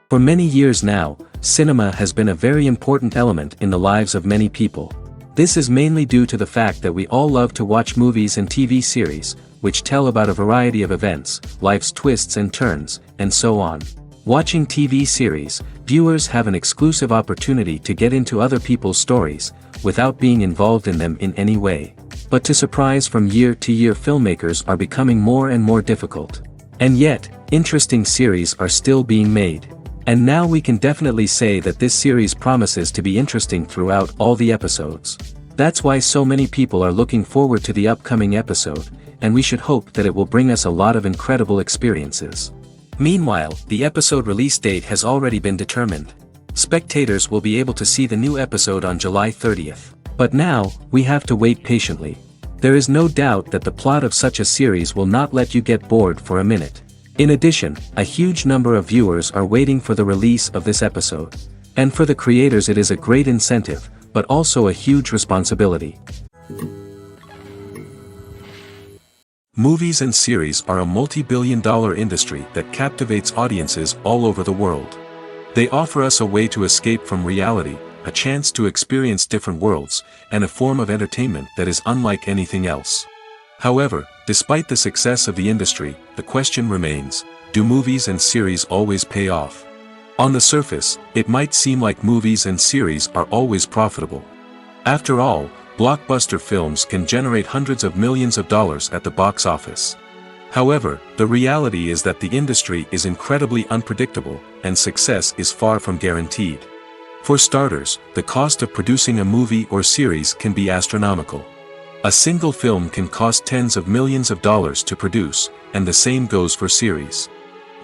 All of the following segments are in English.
For many years now, cinema has been a very important element in the lives of many people. This is mainly due to the fact that we all love to watch movies and TV series, which tell about a variety of events, life's twists and turns, and so on. Watching TV series, viewers have an exclusive opportunity to get into other people's stories, without being involved in them in any way. But to surprise from year to year, filmmakers are becoming more and more difficult. And yet, interesting series are still being made. And now we can definitely say that this series promises to be interesting throughout all the episodes. That's why so many people are looking forward to the upcoming episode, and we should hope that it will bring us a lot of incredible experiences. Meanwhile, the episode release date has already been determined. Spectators will be able to see the new episode on July 30th. But now, we have to wait patiently. There is no doubt that the plot of such a series will not let you get bored for a minute. In addition, a huge number of viewers are waiting for the release of this episode. And for the creators it is a great incentive, but also a huge responsibility. Movies and series are a multi-billion-dollar industry that captivates audiences all over the world. They offer us a way to escape from reality, a chance to experience different worlds, and a form of entertainment that is unlike anything else. However, despite the success of the industry, the question remains, do movies and series always pay off? On the surface, it might seem like movies and series are always profitable. After all, blockbuster films can generate hundreds of millions of dollars at the box office. However, the reality is that the industry is incredibly unpredictable, and success is far from guaranteed. For starters, the cost of producing a movie or series can be astronomical. A single film can cost tens of millions of dollars to produce, and the same goes for series.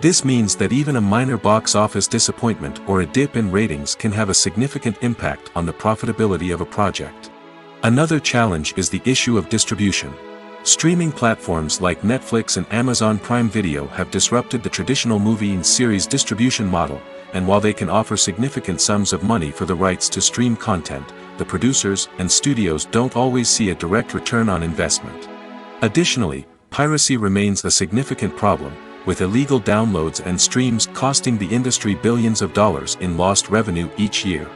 This means that even a minor box office disappointment or a dip in ratings can have a significant impact on the profitability of a project. Another challenge is the issue of distribution. Streaming platforms like Netflix and Amazon Prime Video have disrupted the traditional movie and series distribution model, and while they can offer significant sums of money for the rights to stream content, the producers and studios don't always see a direct return on investment. Additionally, piracy remains a significant problem, with illegal downloads and streams costing the industry billions of dollars in lost revenue each year.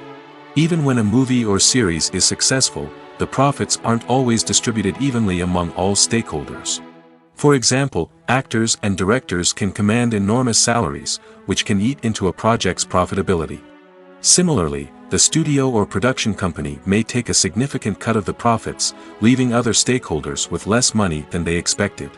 Even when a movie or series is successful, the profits aren't always distributed evenly among all stakeholders. For example, actors and directors can command enormous salaries, which can eat into a project's profitability. Similarly, the studio or production company may take a significant cut of the profits, leaving other stakeholders with less money than they expected.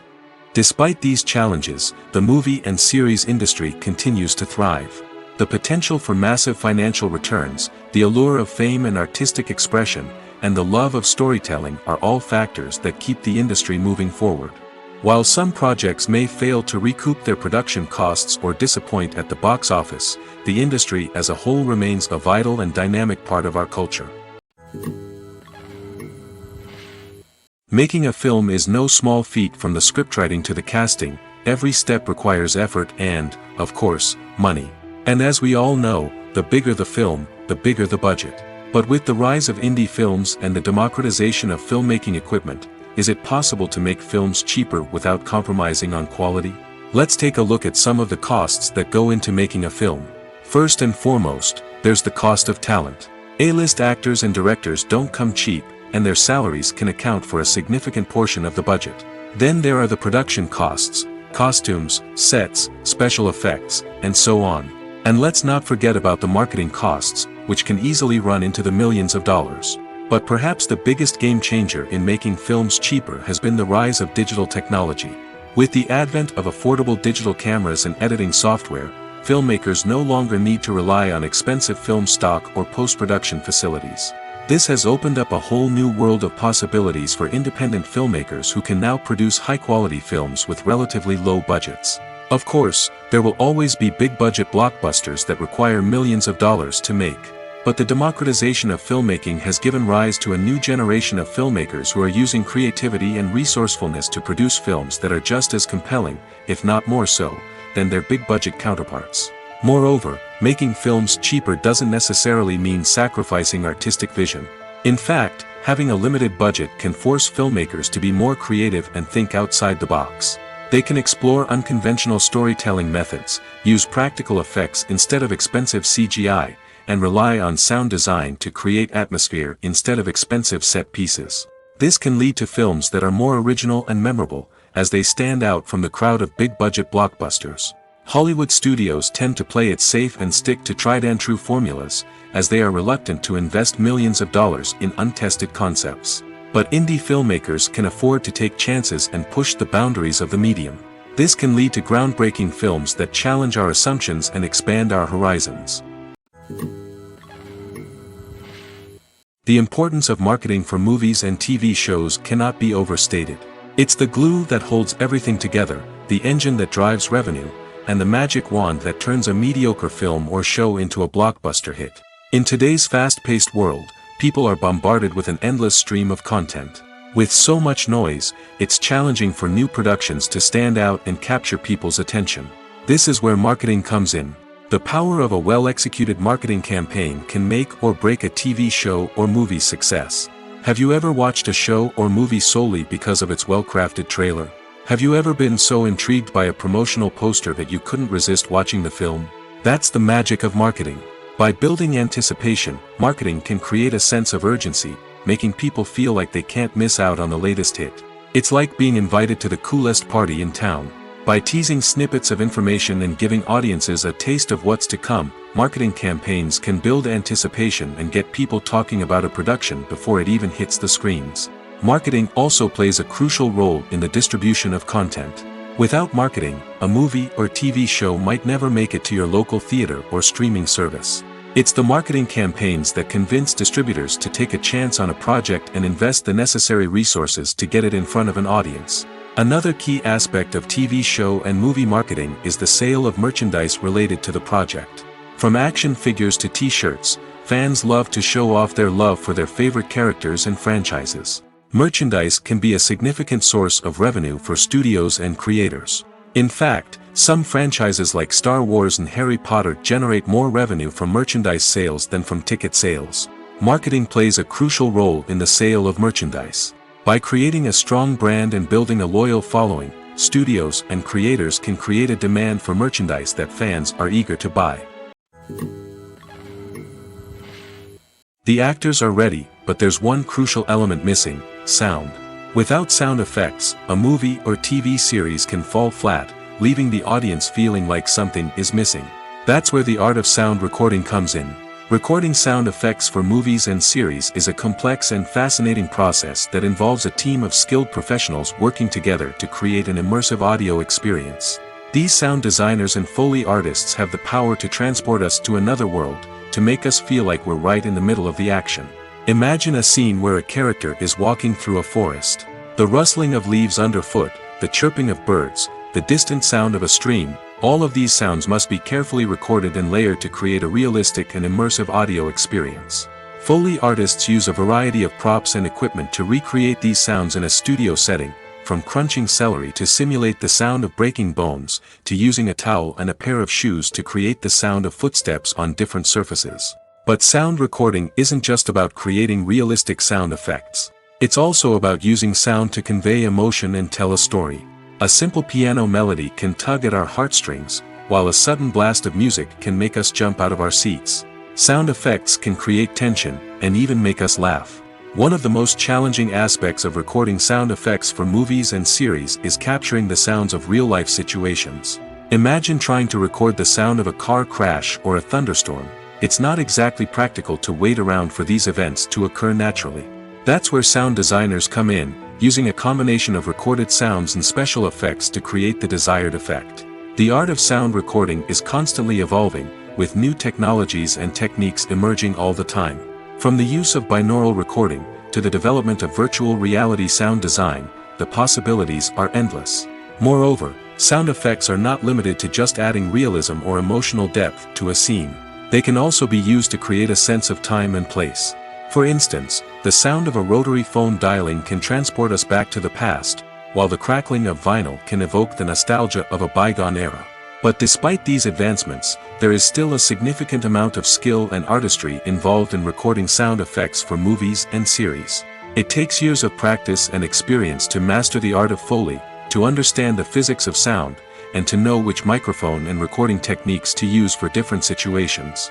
Despite these challenges, the movie and series industry continues to thrive. The potential for massive financial returns, the allure of fame and artistic expression, and the love of storytelling are all factors that keep the industry moving forward. While some projects may fail to recoup their production costs or disappoint at the box office, the industry as a whole remains a vital and dynamic part of our culture. Making a film is no small feat. From the scriptwriting to the casting, every step requires effort and, of course, money. And as we all know, the bigger the film, the bigger the budget. But with the rise of indie films and the democratization of filmmaking equipment, is it possible to make films cheaper without compromising on quality? Let's take a look at some of the costs that go into making a film. First and foremost, there's the cost of talent. A-list actors and directors don't come cheap, and their salaries can account for a significant portion of the budget. Then there are the production costs, costumes, sets, special effects, and so on. And let's not forget about the marketing costs, which can easily run into the millions of dollars. But perhaps the biggest game changer in making films cheaper has been the rise of digital technology. With the advent of affordable digital cameras and editing software, filmmakers no longer need to rely on expensive film stock or post-production facilities. This has opened up a whole new world of possibilities for independent filmmakers who can now produce high-quality films with relatively low budgets. Of course, there will always be big-budget blockbusters that require millions of dollars to make. But the democratization of filmmaking has given rise to a new generation of filmmakers who are using creativity and resourcefulness to produce films that are just as compelling, if not more so, than their big-budget counterparts. Moreover, making films cheaper doesn't necessarily mean sacrificing artistic vision. In fact, having a limited budget can force filmmakers to be more creative and think outside the box. They can explore unconventional storytelling methods, use practical effects instead of expensive CGI, and rely on sound design to create atmosphere instead of expensive set pieces. This can lead to films that are more original and memorable, as they stand out from the crowd of big-budget blockbusters. Hollywood studios tend to play it safe and stick to tried-and-true formulas, as they are reluctant to invest millions of dollars in untested concepts. But indie filmmakers can afford to take chances and push the boundaries of the medium. This can lead to groundbreaking films that challenge our assumptions and expand our horizons. The importance of marketing for movies and TV shows cannot be overstated. It's the glue that holds everything together, the engine that drives revenue, and the magic wand that turns a mediocre film or show into a blockbuster hit. In today's fast-paced world, people are bombarded with an endless stream of content. With so much noise, it's challenging for new productions to stand out and capture people's attention. This is where marketing comes in. The power of a well-executed marketing campaign can make or break a TV show or movie's success. Have you ever watched a show or movie solely because of its well-crafted trailer? Have you ever been so intrigued by a promotional poster that you couldn't resist watching the film? That's the magic of marketing. By building anticipation, marketing can create a sense of urgency, making people feel like they can't miss out on the latest hit. It's like being invited to the coolest party in town. By teasing snippets of information and giving audiences a taste of what's to come, marketing campaigns can build anticipation and get people talking about a production before it even hits the screens. Marketing also plays a crucial role in the distribution of content. Without marketing, a movie or TV show might never make it to your local theater or streaming service. It's the marketing campaigns that convince distributors to take a chance on a project and invest the necessary resources to get it in front of an audience. Another key aspect of TV show and movie marketing is the sale of merchandise related to the project. From action figures to t-shirts, fans love to show off their love for their favorite characters and franchises. Merchandise can be a significant source of revenue for studios and creators. In fact, some franchises like Star Wars and Harry Potter generate more revenue from merchandise sales than from ticket sales. Marketing plays a crucial role in the sale of merchandise. By creating a strong brand and building a loyal following, studios and creators can create a demand for merchandise that fans are eager to buy. The actors are ready, but there's one crucial element missing: sound. Without sound effects, a movie or TV series can fall flat, leaving the audience feeling like something is missing. That's where the art of sound recording comes in. Recording sound effects for movies and series is a complex and fascinating process that involves a team of skilled professionals working together to create an immersive audio experience. These sound designers and Foley artists have the power to transport us to another world, to make us feel like we're right in the middle of the action. Imagine a scene where a character is walking through a forest. The rustling of leaves underfoot, the chirping of birds, the distant sound of a stream, all of these sounds must be carefully recorded and layered to create a realistic and immersive audio experience. Foley artists use a variety of props and equipment to recreate these sounds in a studio setting, from crunching celery to simulate the sound of breaking bones, to using a towel and a pair of shoes to create the sound of footsteps on different surfaces. But sound recording isn't just about creating realistic sound effects. It's also about using sound to convey emotion and tell a story. A simple piano melody can tug at our heartstrings, while a sudden blast of music can make us jump out of our seats. Sound effects can create tension, and even make us laugh. One of the most challenging aspects of recording sound effects for movies and series is capturing the sounds of real-life situations. Imagine trying to record the sound of a car crash or a thunderstorm. It's not exactly practical to wait around for these events to occur naturally. That's where sound designers come in, using a combination of recorded sounds and special effects to create the desired effect. The art of sound recording is constantly evolving, with new technologies and techniques emerging all the time. From the use of binaural recording, to the development of virtual reality sound design, the possibilities are endless. Moreover, sound effects are not limited to just adding realism or emotional depth to a scene. They can also be used to create a sense of time and place. For instance, the sound of a rotary phone dialing can transport us back to the past, while the crackling of vinyl can evoke the nostalgia of a bygone era. But despite these advancements, there is still a significant amount of skill and artistry involved in recording sound effects for movies and series. It takes years of practice and experience to master the art of Foley, to understand the physics of sound, and to know which microphone and recording techniques to use for different situations.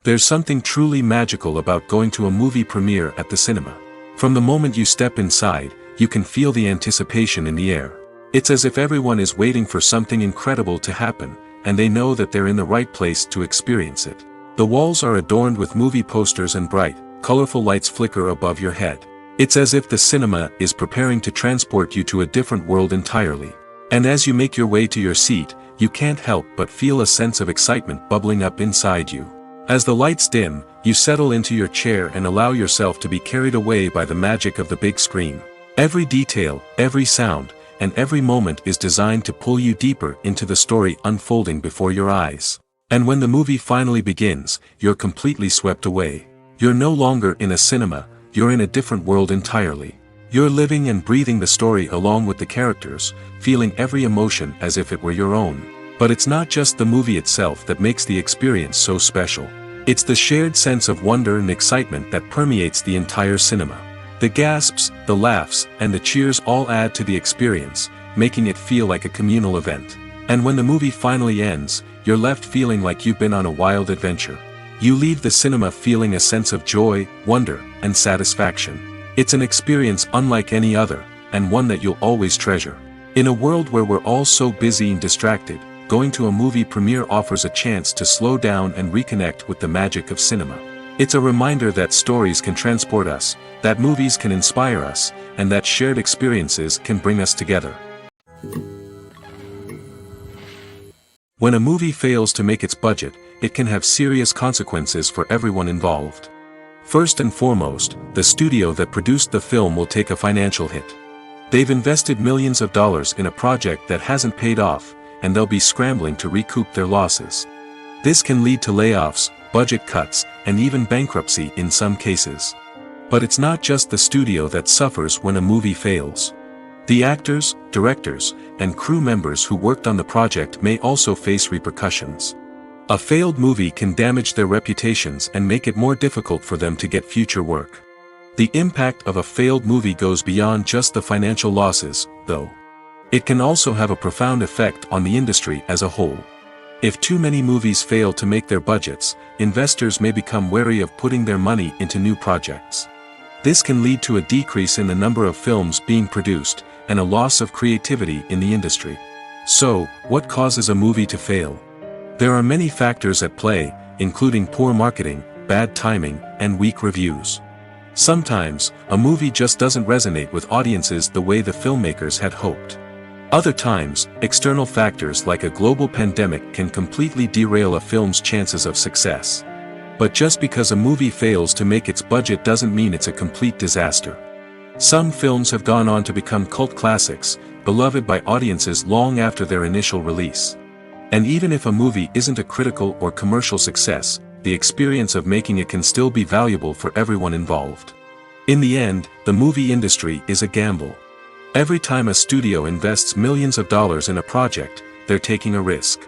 There's something truly magical about going to a movie premiere at the cinema. From the moment you step inside, you can feel the anticipation in the air. It's as if everyone is waiting for something incredible to happen, and they know that they're in the right place to experience it. The walls are adorned with movie posters and bright, colorful lights flicker above your head. It's as if the cinema is preparing to transport you to a different world entirely. And as you make your way to your seat, you can't help but feel a sense of excitement bubbling up inside you. As the lights dim, you settle into your chair and allow yourself to be carried away by the magic of the big screen. Every detail, every sound, and every moment is designed to pull you deeper into the story unfolding before your eyes. And when the movie finally begins, you're completely swept away. You're no longer in a cinema, you're in a different world entirely. You're living and breathing the story along with the characters, feeling every emotion as if it were your own. But it's not just the movie itself that makes the experience so special. It's the shared sense of wonder and excitement that permeates the entire cinema. The gasps, the laughs, and the cheers all add to the experience, making it feel like a communal event. And when the movie finally ends, you're left feeling like you've been on a wild adventure. You leave the cinema feeling a sense of joy, wonder, and satisfaction. It's an experience unlike any other, and one that you'll always treasure. In a world where we're all so busy and distracted, going to a movie premiere offers a chance to slow down and reconnect with the magic of cinema. It's a reminder that stories can transport us, that movies can inspire us, and that shared experiences can bring us together. When a movie fails to make its budget, it can have serious consequences for everyone involved. First and foremost, the studio that produced the film will take a financial hit. They've invested millions of dollars in a project that hasn't paid off, and they'll be scrambling to recoup their losses. This can lead to layoffs, budget cuts, and even bankruptcy in some cases. But it's not just the studio that suffers when a movie fails. The actors, directors, and crew members who worked on the project may also face repercussions. A failed movie can damage their reputations and make it more difficult for them to get future work. The impact of a failed movie goes beyond just the financial losses, though. It can also have a profound effect on the industry as a whole. If too many movies fail to make their budgets, investors may become wary of putting their money into new projects. This can lead to a decrease in the number of films being produced, and a loss of creativity in the industry. So, what causes a movie to fail? There are many factors at play, including poor marketing, bad timing, and weak reviews. Sometimes, a movie just doesn't resonate with audiences the way the filmmakers had hoped. Other times, external factors like a global pandemic can completely derail a film's chances of success. But just because a movie fails to make its budget doesn't mean it's a complete disaster. Some films have gone on to become cult classics, beloved by audiences long after their initial release. And even if a movie isn't a critical or commercial success, the experience of making it can still be valuable for everyone involved. In the end, the movie industry is a gamble. Every time a studio invests millions of dollars in a project, they're taking a risk.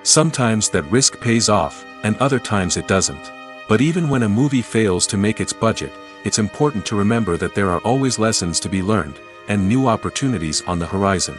Sometimes that risk pays off, and other times it doesn't. But even when a movie fails to make its budget, it's important to remember that there are always lessons to be learned, and new opportunities on the horizon.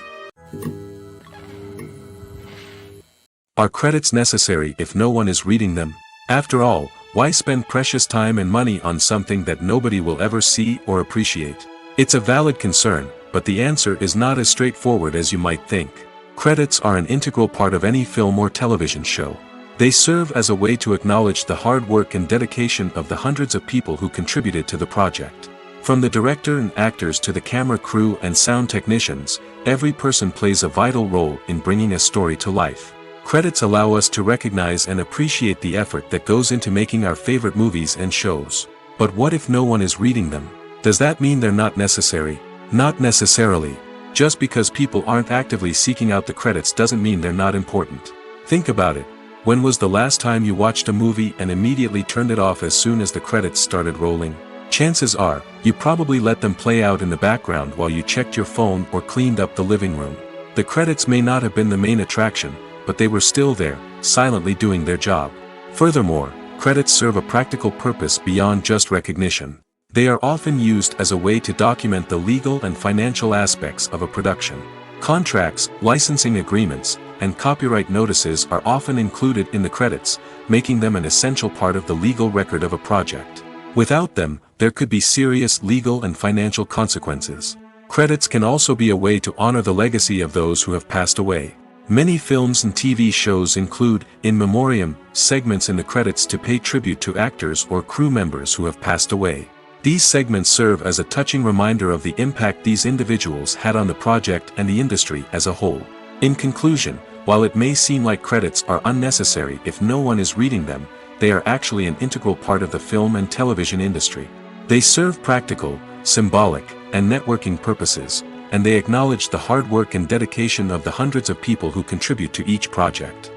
Are credits necessary if no one is reading them? After all, why spend precious time and money on something that nobody will ever see or appreciate? It's a valid concern, but the answer is not as straightforward as you might think. Credits are an integral part of any film or television show. They serve as a way to acknowledge the hard work and dedication of the hundreds of people who contributed to the project. From the director and actors to the camera crew and sound technicians, every person plays a vital role in bringing a story to life. Credits allow us to recognize and appreciate the effort that goes into making our favorite movies and shows. But what if no one is reading them? Does that mean they're not necessary? Not necessarily. Just because people aren't actively seeking out the credits doesn't mean they're not important. Think about it. When was the last time you watched a movie and immediately turned it off as soon as the credits started rolling? Chances are, you probably let them play out in the background while you checked your phone or cleaned up the living room. The credits may not have been the main attraction, but they were still there, silently doing their job. Furthermore, credits serve a practical purpose beyond just recognition. They are often used as a way to document the legal and financial aspects of a production. Contracts, licensing agreements, and copyright notices are often included in the credits, making them an essential part of the legal record of a project. Without them, there could be serious legal and financial consequences. Credits can also be a way to honor the legacy of those who have passed away. Many films and TV shows include, in memoriam, segments in the credits to pay tribute to actors or crew members who have passed away. These segments serve as a touching reminder of the impact these individuals had on the project and the industry as a whole. In conclusion, while it may seem like credits are unnecessary if no one is reading them, they are actually an integral part of the film and television industry. They serve practical, symbolic, and networking purposes, and they acknowledge the hard work and dedication of the hundreds of people who contribute to each project.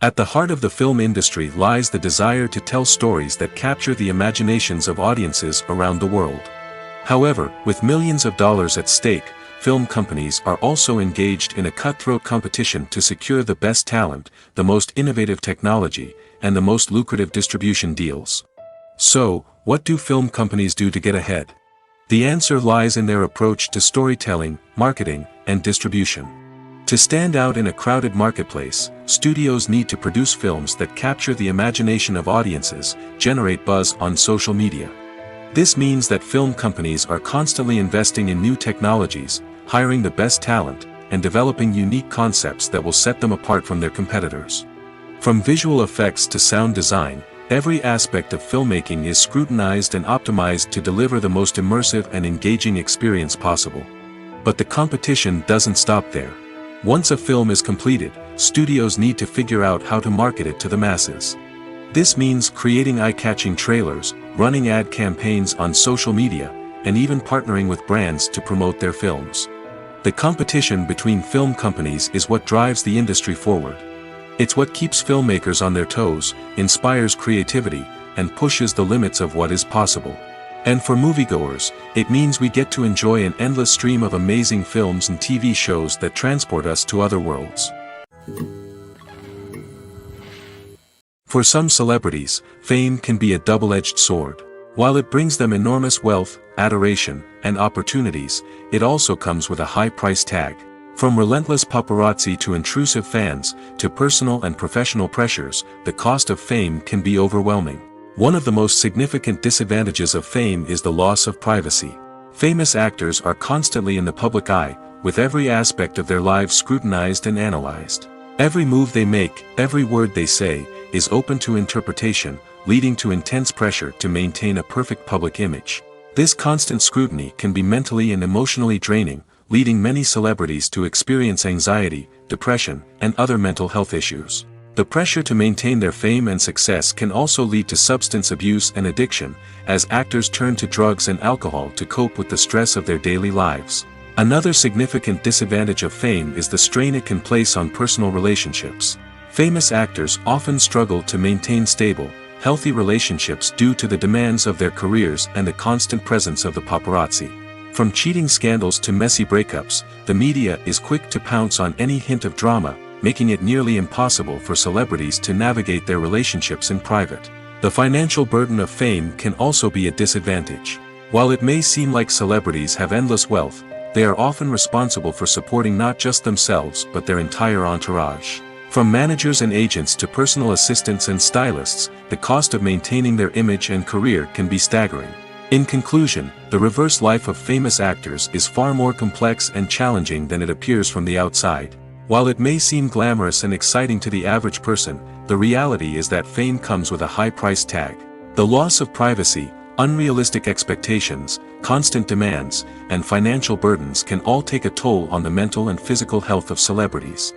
At the heart of the film industry lies the desire to tell stories that capture the imaginations of audiences around the world. However, with millions of dollars at stake, film companies are also engaged in a cutthroat competition to secure the best talent, the most innovative technology, and the most lucrative distribution deals. So, what do film companies do to get ahead? The answer lies in their approach to storytelling, marketing, and distribution. To stand out in a crowded marketplace, studios need to produce films that capture the imagination of audiences, generate buzz on social media. This means that film companies are constantly investing in new technologies, hiring the best talent, and developing unique concepts that will set them apart from their competitors. From visual effects to sound design, every aspect of filmmaking is scrutinized and optimized to deliver the most immersive and engaging experience possible. But the competition doesn't stop there. Once a film is completed, studios need to figure out how to market it to the masses. This means creating eye-catching trailers, running ad campaigns on social media, and even partnering with brands to promote their films. The competition between film companies is what drives the industry forward. It's what keeps filmmakers on their toes, inspires creativity, and pushes the limits of what is possible. And for moviegoers, it means we get to enjoy an endless stream of amazing films and TV shows that transport us to other worlds. For some celebrities, fame can be a double-edged sword. While it brings them enormous wealth, adoration, and opportunities, it also comes with a high price tag. From relentless paparazzi to intrusive fans, to personal and professional pressures, the cost of fame can be overwhelming. One of the most significant disadvantages of fame is the loss of privacy. Famous actors are constantly in the public eye, with every aspect of their lives scrutinized and analyzed. Every move they make, every word they say, is open to interpretation, leading to intense pressure to maintain a perfect public image. This constant scrutiny can be mentally and emotionally draining, leading many celebrities to experience anxiety, depression, and other mental health issues. The pressure to maintain their fame and success can also lead to substance abuse and addiction, as actors turn to drugs and alcohol to cope with the stress of their daily lives. Another significant disadvantage of fame is the strain it can place on personal relationships. Famous actors often struggle to maintain stable, healthy relationships due to the demands of their careers and the constant presence of the paparazzi. From cheating scandals to messy breakups, the media is quick to pounce on any hint of drama, making it nearly impossible for celebrities to navigate their relationships in private. The financial burden of fame can also be a disadvantage. While it may seem like celebrities have endless wealth, they are often responsible for supporting not just themselves but their entire entourage. From managers and agents to personal assistants and stylists, the cost of maintaining their image and career can be staggering. In conclusion, the reverse life of famous actors is far more complex and challenging than it appears from the outside. While it may seem glamorous and exciting to the average person, the reality is that fame comes with a high price tag. The loss of privacy, unrealistic expectations, constant demands, and financial burdens can all take a toll on the mental and physical health of celebrities.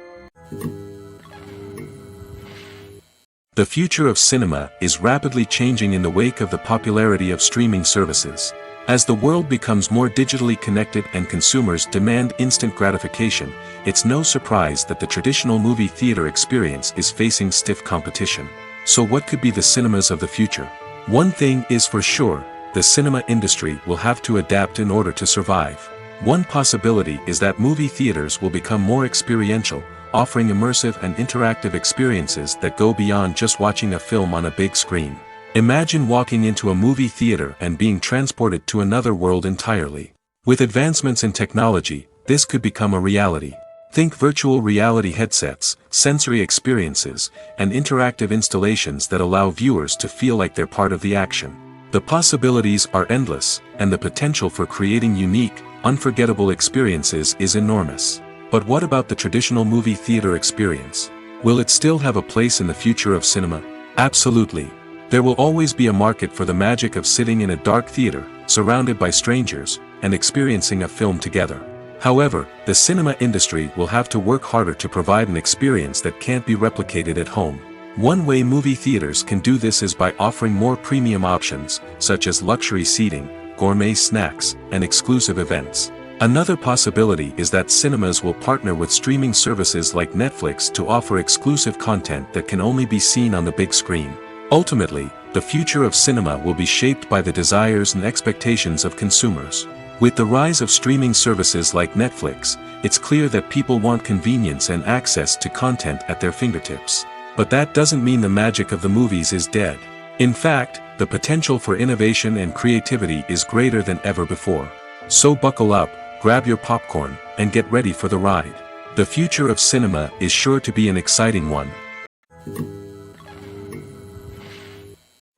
The future of cinema is rapidly changing in the wake of the popularity of streaming services. As the world becomes more digitally connected and consumers demand instant gratification, it's no surprise that the traditional movie theater experience is facing stiff competition. So what could be the cinemas of the future? One thing is for sure, the cinema industry will have to adapt in order to survive. One possibility is that movie theaters will become more experiential, offering immersive and interactive experiences that go beyond just watching a film on a big screen. Imagine walking into a movie theater and being transported to another world entirely. With advancements in technology, this could become a reality. Think virtual reality headsets, sensory experiences, and interactive installations that allow viewers to feel like they're part of the action. The possibilities are endless, and the potential for creating unique, unforgettable experiences is enormous. But what about the traditional movie theater experience? Will it still have a place in the future of cinema? Absolutely. There will always be a market for the magic of sitting in a dark theater, surrounded by strangers, and experiencing a film together. However, the cinema industry will have to work harder to provide an experience that can't be replicated at home. One way movie theaters can do this is by offering more premium options, such as luxury seating, gourmet snacks, and exclusive events. Another possibility is that cinemas will partner with streaming services like Netflix to offer exclusive content that can only be seen on the big screen. Ultimately, the future of cinema will be shaped by the desires and expectations of consumers. With the rise of streaming services like Netflix, it's clear that people want convenience and access to content at their fingertips. But that doesn't mean the magic of the movies is dead. In fact, the potential for innovation and creativity is greater than ever before. So buckle up, grab your popcorn, and get ready for the ride. The future of cinema is sure to be an exciting one.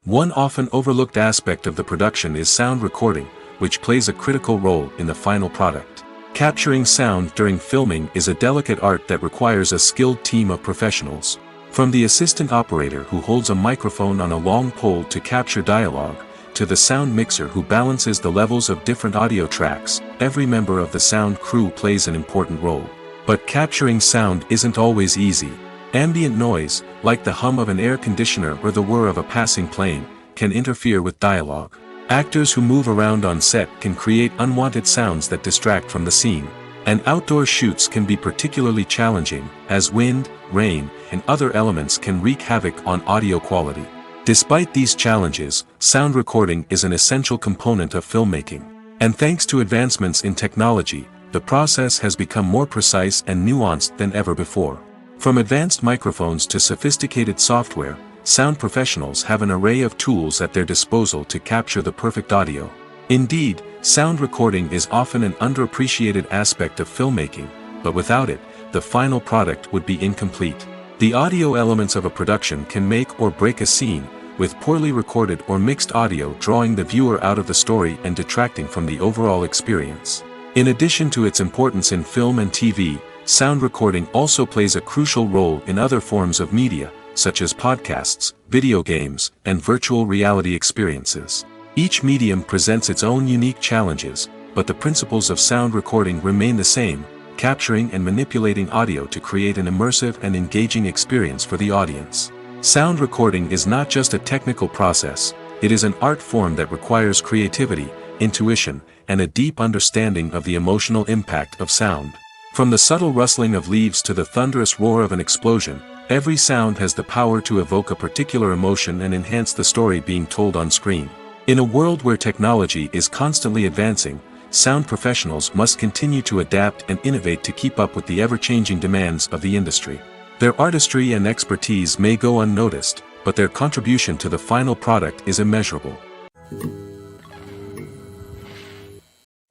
One often overlooked aspect of the production is sound recording, which plays a critical role in the final product. Capturing sound during filming is a delicate art that requires a skilled team of professionals. From the assistant operator who holds a microphone on a long pole to capture dialogue, to the sound mixer who balances the levels of different audio tracks, every member of the sound crew plays an important role. But capturing sound isn't always easy. Ambient noise, like the hum of an air conditioner or the whir of a passing plane, can interfere with dialogue. Actors who move around on set can create unwanted sounds that distract from the scene. And outdoor shoots can be particularly challenging, as wind, rain, and other elements can wreak havoc on audio quality. Despite these challenges, sound recording is an essential component of filmmaking. And thanks to advancements in technology, the process has become more precise and nuanced than ever before. From advanced microphones to sophisticated software, sound professionals have an array of tools at their disposal to capture the perfect audio. Indeed, sound recording is often an underappreciated aspect of filmmaking, but without it, the final product would be incomplete. The audio elements of a production can make or break a scene, with poorly recorded or mixed audio drawing the viewer out of the story and detracting from the overall experience. In addition to its importance in film and TV, sound recording also plays a crucial role in other forms of media, such as podcasts, video games, and virtual reality experiences. Each medium presents its own unique challenges, but the principles of sound recording remain the same, capturing and manipulating audio to create an immersive and engaging experience for the audience. Sound recording is not just a technical process, it is an art form that requires creativity, intuition, and a deep understanding of the emotional impact of sound. From the subtle rustling of leaves to the thunderous roar of an explosion, every sound has the power to evoke a particular emotion and enhance the story being told on screen. In a world where technology is constantly advancing, sound professionals must continue to adapt and innovate to keep up with the ever-changing demands of the industry. Their artistry and expertise may go unnoticed, but their contribution to the final product is immeasurable.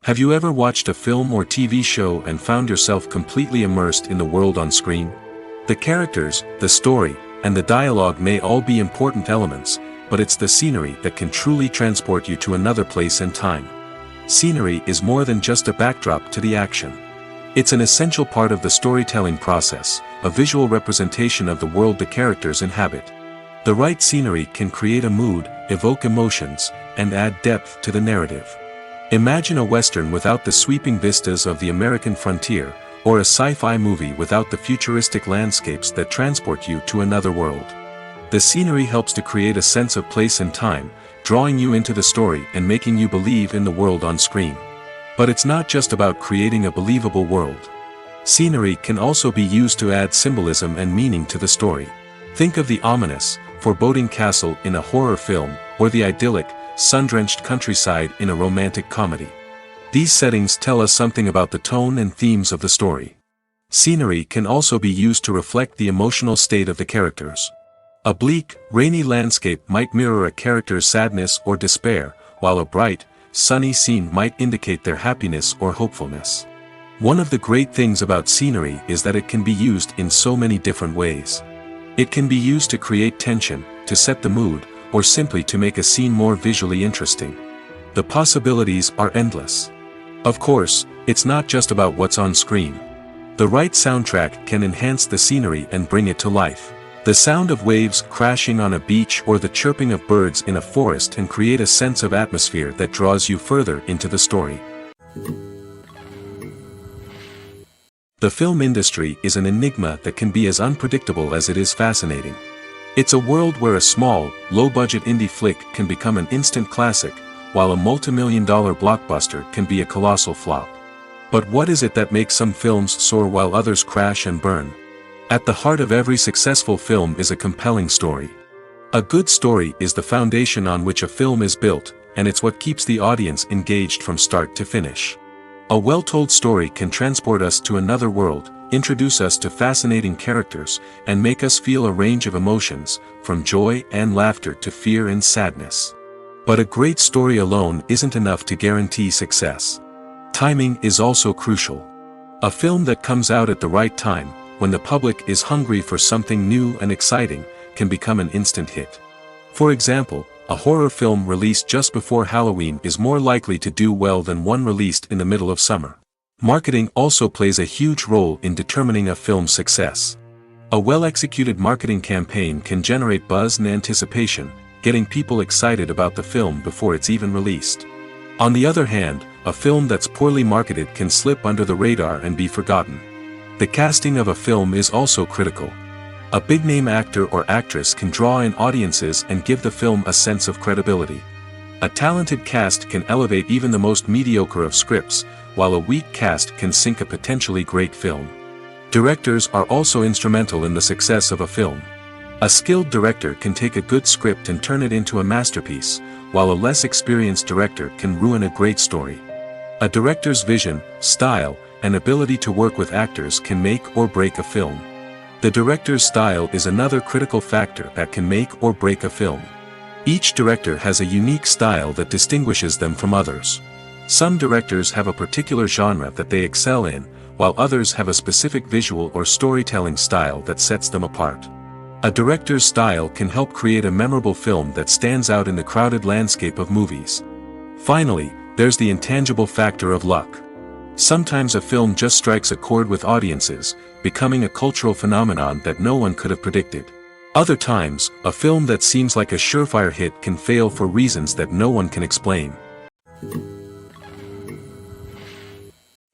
Have you ever watched a film or TV show and found yourself completely immersed in the world on screen? The characters, the story, and the dialogue may all be important elements, but it's the scenery that can truly transport you to another place and time. Scenery is more than just a backdrop to the action. It's an essential part of the storytelling process, a visual representation of the world the characters inhabit. The right scenery can create a mood, evoke emotions, and add depth to the narrative. Imagine a Western without the sweeping vistas of the American frontier, or a sci-fi movie without the futuristic landscapes that transport you to another world. The scenery helps to create a sense of place and time, drawing you into the story and making you believe in the world on screen. But it's not just about creating a believable world. Scenery can also be used to add symbolism and meaning to the story. Think of the ominous, foreboding castle in a horror film, or the idyllic, sun-drenched countryside in a romantic comedy. These settings tell us something about the tone and themes of the story. Scenery can also be used to reflect the emotional state of the characters. A bleak, rainy landscape might mirror a character's sadness or despair, while a bright, sunny scene might indicate their happiness or hopefulness. One of the great things about scenery is that it can be used in so many different ways. It can be used to create tension, to set the mood, or simply to make a scene more visually interesting. The possibilities are endless. Of course, it's not just about what's on screen. The right soundtrack can enhance the scenery and bring it to life. The sound of waves crashing on a beach or the chirping of birds in a forest can create a sense of atmosphere that draws you further into the story. The film industry is an enigma that can be as unpredictable as it is fascinating. It's a world where a small, low-budget indie flick can become an instant classic, while a multi-million-dollar blockbuster can be a colossal flop. But what is it that makes some films soar while others crash and burn? At the heart of every successful film is a compelling story. A good story is the foundation on which a film is built, and it's what keeps the audience engaged from start to finish. A well-told story can transport us to another world, introduce us to fascinating characters, and make us feel a range of emotions, from joy and laughter to fear and sadness. But a great story alone isn't enough to guarantee success. Timing is also crucial. A film that comes out at the right time, when the public is hungry for something new and exciting, can become an instant hit. For example, a horror film released just before Halloween is more likely to do well than one released in the middle of summer. Marketing also plays a huge role in determining a film's success. A well-executed marketing campaign can generate buzz and anticipation, getting people excited about the film before it's even released. On the other hand, a film that's poorly marketed can slip under the radar and be forgotten. The casting of a film is also critical. A big-name actor or actress can draw in audiences and give the film a sense of credibility. A talented cast can elevate even the most mediocre of scripts, while a weak cast can sink a potentially great film. Directors are also instrumental in the success of a film. A skilled director can take a good script and turn it into a masterpiece, while a less experienced director can ruin a great story. A director's vision, style, and ability to work with actors can make or break a film. The director's style is another critical factor that can make or break a film. Each director has a unique style that distinguishes them from others. Some directors have a particular genre that they excel in, while others have a specific visual or storytelling style that sets them apart. A director's style can help create a memorable film that stands out in the crowded landscape of movies. Finally, there's the intangible factor of luck. Sometimes a film just strikes a chord with audiences, becoming a cultural phenomenon that no one could have predicted. Other times, a film that seems like a surefire hit can fail for reasons that no one can explain.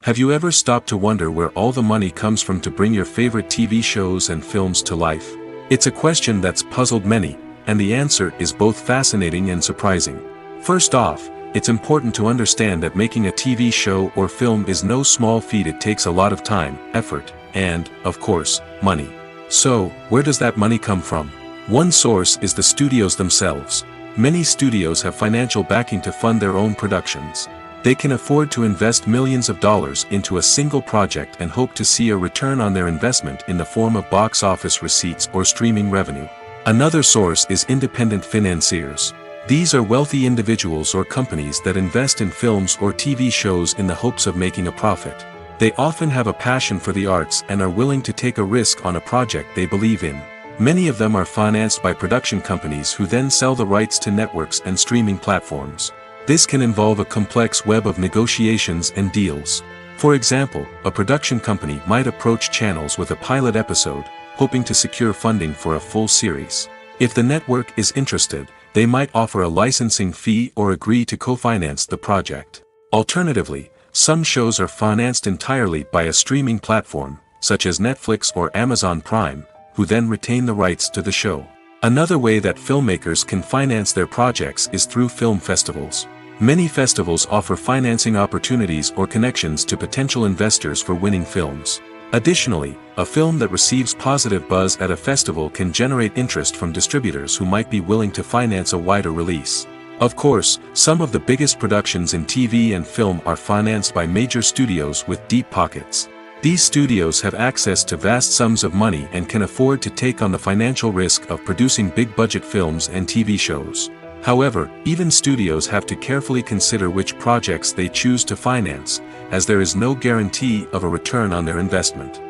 Have you ever stopped to wonder where all the money comes from to bring your favorite TV shows and films to life? It's a question that's puzzled many, and the answer is both fascinating and surprising. First off, it's important to understand that making a TV show or film is no small feat. It takes a lot of time, effort, and, of course, money. So, where does that money come from? One source is the studios themselves. Many studios have financial backing to fund their own productions. They can afford to invest millions of dollars into a single project and hope to see a return on their investment in the form of box office receipts or streaming revenue. Another source is independent financiers. These are wealthy individuals or companies that invest in films or TV shows in the hopes of making a profit. They often have a passion for the arts and are willing to take a risk on a project they believe in. Many of them are financed by production companies who then sell the rights to networks and streaming platforms. This can involve a complex web of negotiations and deals. For example, a production company might approach channels with a pilot episode, hoping to secure funding for a full series. If the network is interested, they might offer a licensing fee or agree to co-finance the project. Alternatively, some shows are financed entirely by a streaming platform, such as Netflix or Amazon Prime, who then retain the rights to the show. Another way that filmmakers can finance their projects is through film festivals. Many festivals offer financing opportunities or connections to potential investors for winning films. Additionally, a film that receives positive buzz at a festival can generate interest from distributors who might be willing to finance a wider release. Of course, some of the biggest productions in TV and film are financed by major studios with deep pockets. These studios have access to vast sums of money and can afford to take on the financial risk of producing big-budget films and TV shows. However, even studios have to carefully consider which projects they choose to finance, as there is no guarantee of a return on their investment.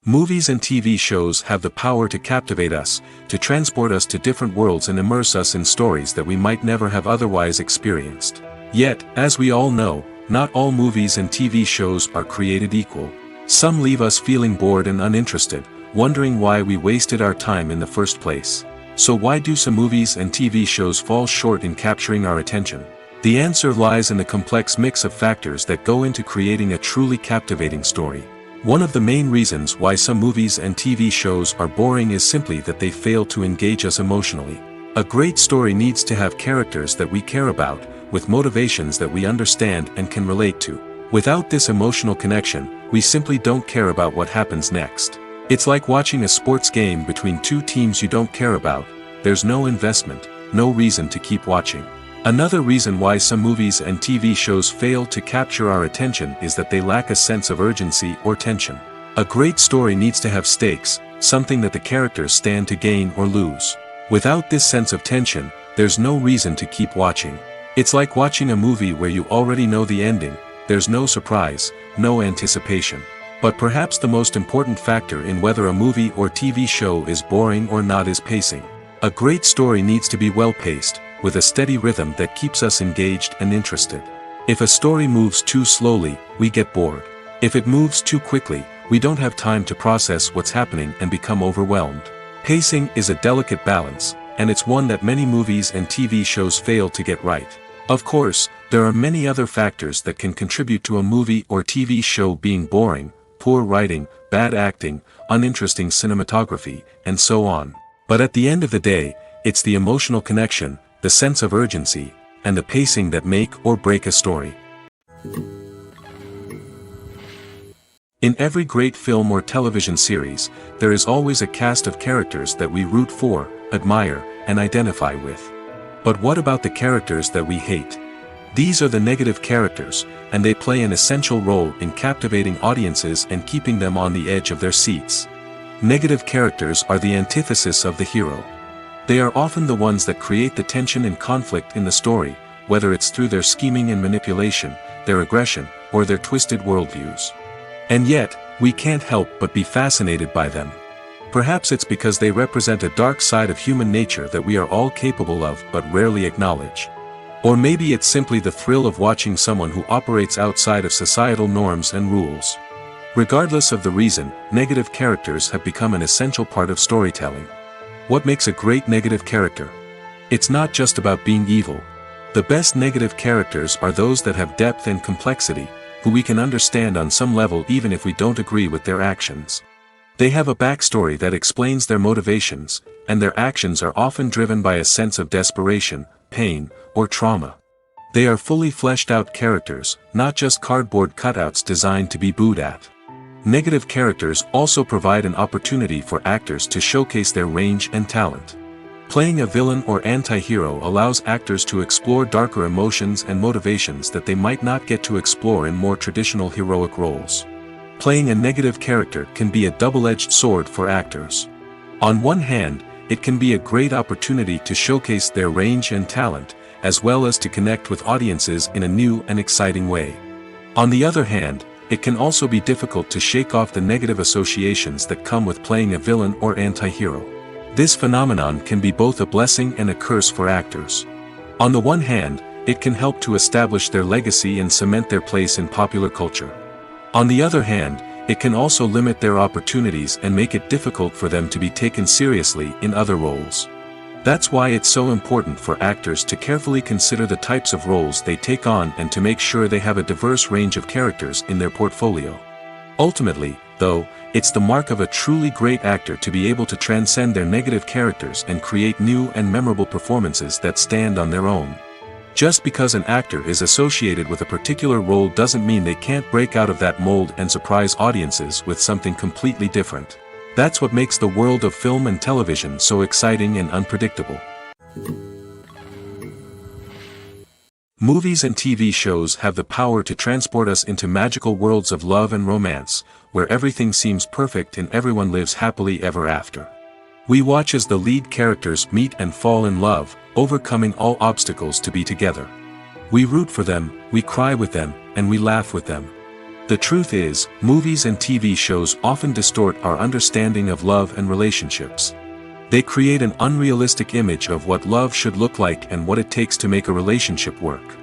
Movies and TV shows have the power to captivate us, to transport us to different worlds and immerse us in stories that we might never have otherwise experienced. Yet, as we all know, not all movies and TV shows are created equal. Some leave us feeling bored and uninterested, wondering why we wasted our time in the first place. So why do some movies and TV shows fall short in capturing our attention? The answer lies in the complex mix of factors that go into creating a truly captivating story. One of the main reasons why some movies and TV shows are boring is simply that they fail to engage us emotionally. A great story needs to have characters that we care about, with motivations that we understand and can relate to. Without this emotional connection, we simply don't care about what happens next. It's like watching a sports game between two teams you don't care about. There's no investment, no reason to keep watching. Another reason why some movies and TV shows fail to capture our attention is that they lack a sense of urgency or tension. A great story needs to have stakes, something that the characters stand to gain or lose. Without this sense of tension, there's no reason to keep watching. It's like watching a movie where you already know the ending. There's no surprise, no anticipation. But perhaps the most important factor in whether a movie or TV show is boring or not is pacing. A great story needs to be well-paced, with a steady rhythm that keeps us engaged and interested. If a story moves too slowly, we get bored. If it moves too quickly, we don't have time to process what's happening and become overwhelmed. Pacing is a delicate balance, and it's one that many movies and TV shows fail to get right. Of course, there are many other factors that can contribute to a movie or TV show being boring: poor writing, bad acting, uninteresting cinematography, and so on. But at the end of the day, it's the emotional connection, the sense of urgency, and the pacing that make or break a story. In every great film or television series, there is always a cast of characters that we root for, admire, and identify with. But what about the characters that we hate? These are the negative characters, and they play an essential role in captivating audiences and keeping them on the edge of their seats. Negative characters are the antithesis of the hero. They are often the ones that create the tension and conflict in the story, whether it's through their scheming and manipulation, their aggression, or their twisted worldviews. And yet, we can't help but be fascinated by them. Perhaps it's because they represent a dark side of human nature that we are all capable of but rarely acknowledge. Or maybe it's simply the thrill of watching someone who operates outside of societal norms and rules. Regardless of the reason, negative characters have become an essential part of storytelling. What makes a great negative character? It's not just about being evil. The best negative characters are those that have depth and complexity, who we can understand on some level even if we don't agree with their actions. They have a backstory that explains their motivations, and their actions are often driven by a sense of desperation, pain, or trauma. They are fully fleshed out characters, not just cardboard cutouts designed to be booed at. Negative characters also provide an opportunity for actors to showcase their range and talent. Playing a villain or anti-hero allows actors to explore darker emotions and motivations that they might not get to explore in more traditional heroic roles. Playing a negative character can be a double-edged sword for actors. On one hand, it can be a great opportunity to showcase their range and talent, as well as to connect with audiences in a new and exciting way. On the other hand, it can also be difficult to shake off the negative associations that come with playing a villain or anti-hero. This phenomenon can be both a blessing and a curse for actors. On the one hand, it can help to establish their legacy and cement their place in popular culture. On the other hand, it can also limit their opportunities and make it difficult for them to be taken seriously in other roles. That's why it's so important for actors to carefully consider the types of roles they take on and to make sure they have a diverse range of characters in their portfolio. Ultimately, though, it's the mark of a truly great actor to be able to transcend their negative characters and create new and memorable performances that stand on their own. Just because an actor is associated with a particular role doesn't mean they can't break out of that mold and surprise audiences with something completely different. That's what makes the world of film and television so exciting and unpredictable. Movies and TV shows have the power to transport us into magical worlds of love and romance, where everything seems perfect and everyone lives happily ever after. We watch as the lead characters meet and fall in love, overcoming all obstacles to be together. We root for them, we cry with them, and we laugh with them. The truth is, movies and TV shows often distort our understanding of love and relationships. They create an unrealistic image of what love should look like and what it takes to make a relationship work.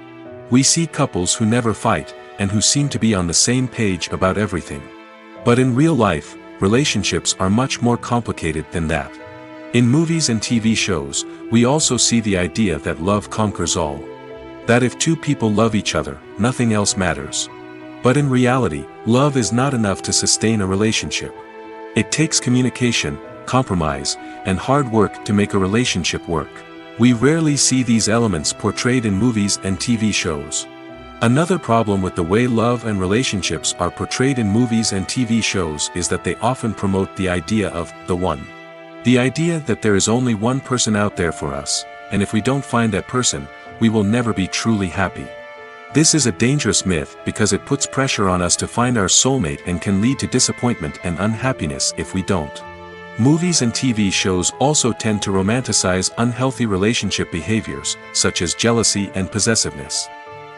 We see couples who never fight, and who seem to be on the same page about everything. But in real life, relationships are much more complicated than that. In movies and TV shows, we also see the idea that love conquers all. That if two people love each other, nothing else matters. But in reality, love is not enough to sustain a relationship. It takes communication, compromise, and hard work to make a relationship work. We rarely see these elements portrayed in movies and TV shows. Another problem with the way love and relationships are portrayed in movies and TV shows is that they often promote the idea of the one. The idea that there is only one person out there for us, and if we don't find that person, we will never be truly happy. This is a dangerous myth because it puts pressure on us to find our soulmate and can lead to disappointment and unhappiness if we don't. Movies and TV shows also tend to romanticize unhealthy relationship behaviors, such as jealousy and possessiveness.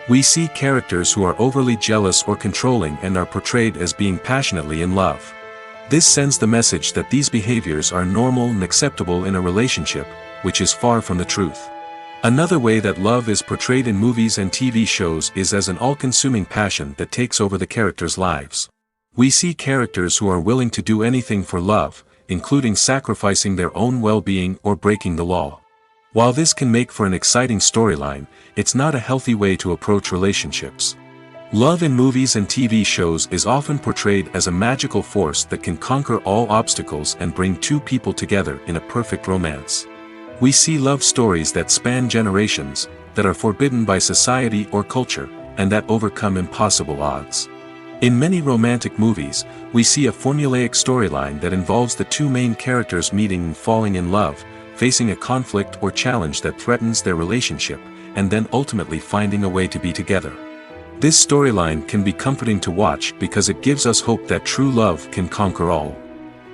We see characters who are overly jealous or controlling and are portrayed as being passionately in love. This sends the message that these behaviors are normal and acceptable in a relationship, which is far from the truth. Another way that love is portrayed in movies and TV shows is as an all-consuming passion that takes over the characters' lives. We see characters who are willing to do anything for love, including sacrificing their own well-being or breaking the law. While this can make for an exciting storyline, it's not a healthy way to approach relationships. Love in movies and TV shows is often portrayed as a magical force that can conquer all obstacles and bring two people together in a perfect romance. We see love stories that span generations, that are forbidden by society or culture, and that overcome impossible odds. In many romantic movies, we see a formulaic storyline that involves the two main characters meeting and falling in love, facing a conflict or challenge that threatens their relationship, and then ultimately finding a way to be together. This storyline can be comforting to watch because it gives us hope that true love can conquer all.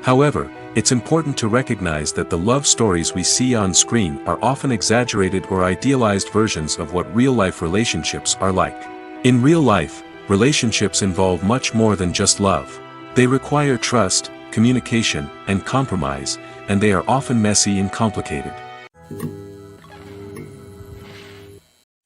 However, it's important to recognize that the love stories we see on screen are often exaggerated or idealized versions of what real-life relationships are like. In real life, relationships involve much more than just love. They require trust, communication, and compromise, and they are often messy and complicated.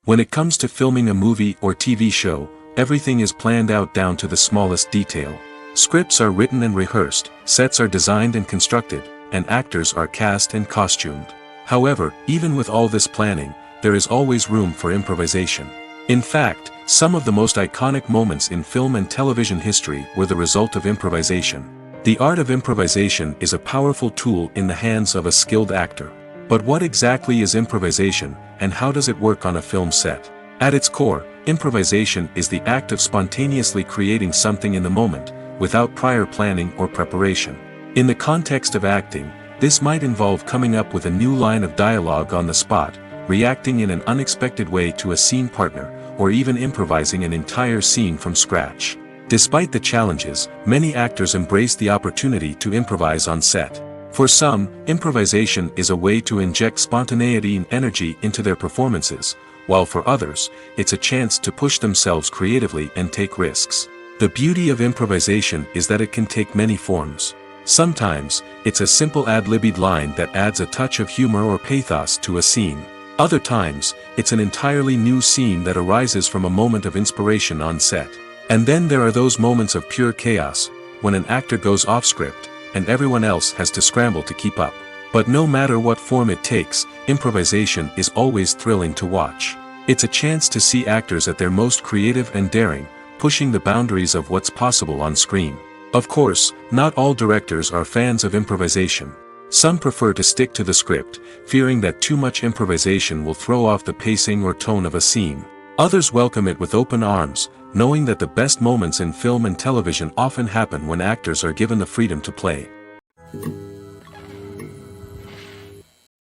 When it comes to filming a movie or TV show, everything is planned out down to the smallest detail. Scripts are written and rehearsed, sets are designed and constructed, and actors are cast and costumed. However, even with all this planning, there is always room for improvisation. In fact, some of the most iconic moments in film and television history were the result of improvisation. The art of improvisation is a powerful tool in the hands of a skilled actor. But what exactly is improvisation, and how does it work on a film set? At its core, improvisation is the act of spontaneously creating something in the moment, without prior planning or preparation. In the context of acting, this might involve coming up with a new line of dialogue on the spot, reacting in an unexpected way to a scene partner, or even improvising an entire scene from scratch. Despite the challenges, many actors embrace the opportunity to improvise on set. For some, improvisation is a way to inject spontaneity and energy into their performances, while for others, it's a chance to push themselves creatively and take risks. The beauty of improvisation is that it can take many forms. Sometimes, it's a simple ad-libbed line that adds a touch of humor or pathos to a scene. Other times, it's an entirely new scene that arises from a moment of inspiration on set. And then there are those moments of pure chaos, when an actor goes off script, and everyone else has to scramble to keep up. But no matter what form it takes, improvisation is always thrilling to watch. It's a chance to see actors at their most creative and daring, pushing the boundaries of what's possible on screen. Of course, not all directors are fans of improvisation. Some prefer to stick to the script, fearing that too much improvisation will throw off the pacing or tone of a scene. Others welcome it with open arms, knowing that the best moments in film and television often happen when actors are given the freedom to play.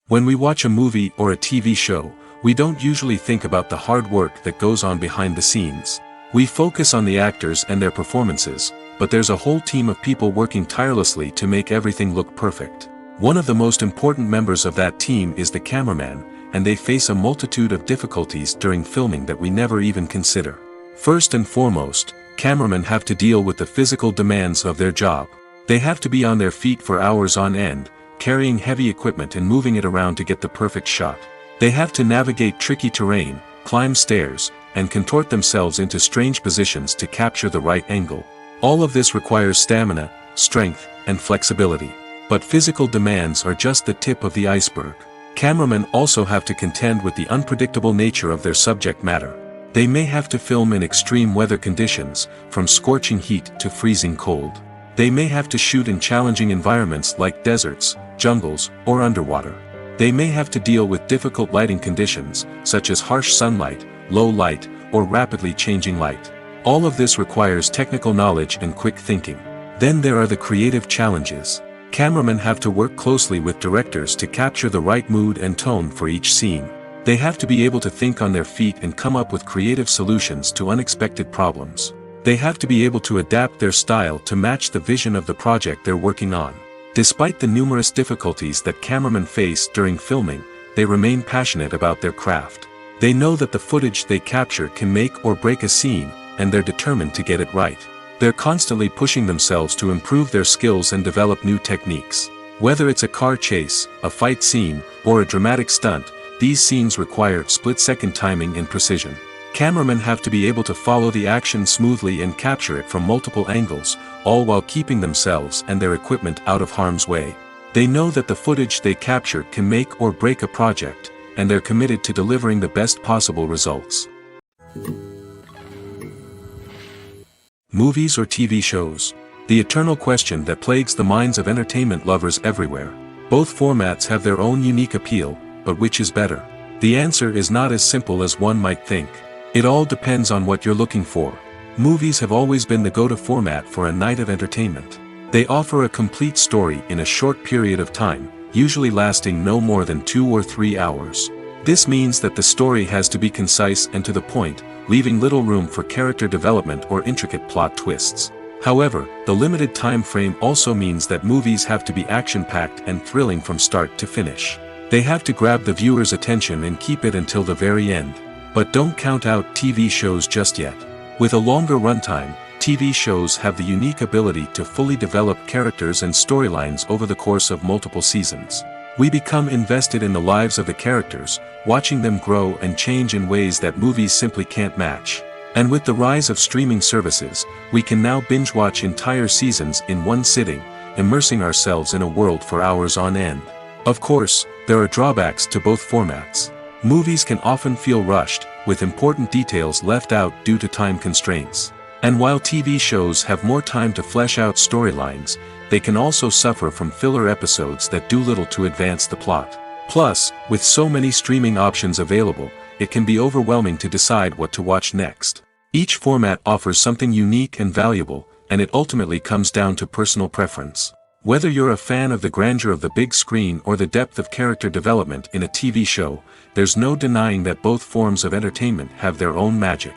When we watch a movie or a TV show, We don't usually think about the hard work that goes on behind the scenes. We focus on the actors and their performances, but there's a whole team of people working tirelessly to make everything look perfect. One of the most important members of that team is the cameraman, and they face a multitude of difficulties during filming that we never even consider. First and foremost, cameramen have to deal with the physical demands of their job. They have to be on their feet for hours on end, carrying heavy equipment and moving it around to get the perfect shot. They have to navigate tricky terrain, climb stairs, and contort themselves into strange positions to capture the right angle. All of this requires stamina, strength, and flexibility. But physical demands are just the tip of the iceberg. Cameramen also have to contend with the unpredictable nature of their subject matter. They may have to film in extreme weather conditions, from scorching heat to freezing cold. They may have to shoot in challenging environments like deserts, jungles, or underwater. They may have to deal with difficult lighting conditions, such as harsh sunlight, low light, or rapidly changing light. All of this requires technical knowledge and quick thinking. Then there are the creative challenges. Cameramen have to work closely with directors to capture the right mood and tone for each scene. They have to be able to think on their feet and come up with creative solutions to unexpected problems. They have to be able to adapt their style to match the vision of the project they're working on. Despite the numerous difficulties that cameramen face during filming, they remain passionate about their craft. They know that the footage they capture can make or break a scene, and they're determined to get it right. They're constantly pushing themselves to improve their skills and develop new techniques. Whether it's a car chase, a fight scene, or a dramatic stunt, these scenes require split-second timing and precision. Cameramen have to be able to follow the action smoothly and capture it from multiple angles, all while keeping themselves and their equipment out of harm's way. They know that the footage they capture can make or break a project, and they're committed to delivering the best possible results. Movies or TV shows? The eternal question that plagues the minds of entertainment lovers everywhere. Both formats have their own unique appeal, but which is better? The answer is not as simple as one might think. It all depends on what you're looking for. Movies have always been the go-to format for a night of entertainment. They offer a complete story in a short period of time, usually lasting no more than 2 or 3 hours. This means that the story has to be concise and to the point, leaving little room for character development or intricate plot twists. However, the limited time frame also means that movies have to be action-packed and thrilling from start to finish. They have to grab the viewer's attention and keep it until the very end. But don't count out TV shows just yet. With a longer runtime, TV shows have the unique ability to fully develop characters and storylines over the course of multiple seasons. We become invested in the lives of the characters, watching them grow and change in ways that movies simply can't match. And with the rise of streaming services, we can now binge-watch entire seasons in one sitting, immersing ourselves in a world for hours on end. Of course, there are drawbacks to both formats. Movies can often feel rushed, with important details left out due to time constraints. And while TV shows have more time to flesh out storylines, they can also suffer from filler episodes that do little to advance the plot. Plus, with so many streaming options available, it can be overwhelming to decide what to watch next. Each format offers something unique and valuable, and it ultimately comes down to personal preference. Whether you're a fan of the grandeur of the big screen or the depth of character development in a TV show, there's no denying that both forms of entertainment have their own magic.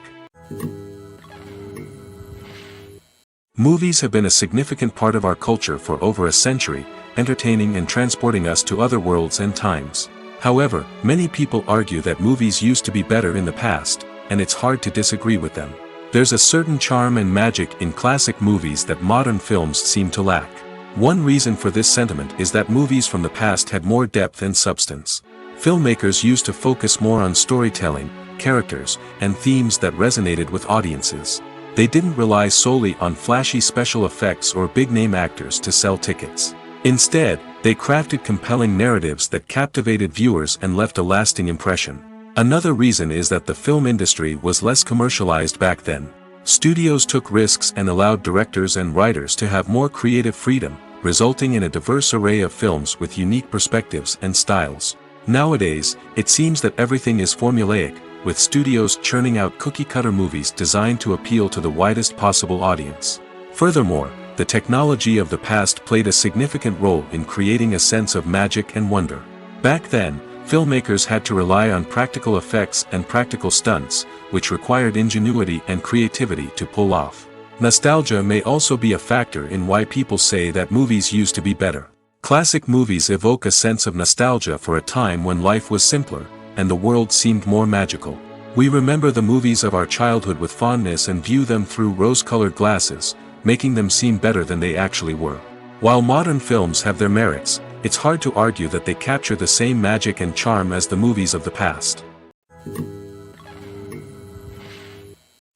Movies have been a significant part of our culture for over a century, entertaining and transporting us to other worlds and times. However, many people argue that movies used to be better in the past, and it's hard to disagree with them. There's a certain charm and magic in classic movies that modern films seem to lack. One reason for this sentiment is that movies from the past had more depth and substance. Filmmakers used to focus more on storytelling, characters, and themes that resonated with audiences. They didn't rely solely on flashy special effects or big-name actors to sell tickets. Instead, they crafted compelling narratives that captivated viewers and left a lasting impression. Another reason is that the film industry was less commercialized back then. Studios took risks and allowed directors and writers to have more creative freedom, resulting in a diverse array of films with unique perspectives and styles. Nowadays, it seems that everything is formulaic, with studios churning out cookie-cutter movies designed to appeal to the widest possible audience. Furthermore, the technology of the past played a significant role in creating a sense of magic and wonder. Back then, filmmakers had to rely on practical effects and practical stunts, which required ingenuity and creativity to pull off. Nostalgia may also be a factor in why people say that movies used to be better. Classic movies evoke a sense of nostalgia for a time when life was simpler, and the world seemed more magical. We remember the movies of our childhood with fondness and view them through rose-colored glasses, making them seem better than they actually were. While modern films have their merits, it's hard to argue that they capture the same magic and charm as the movies of the past.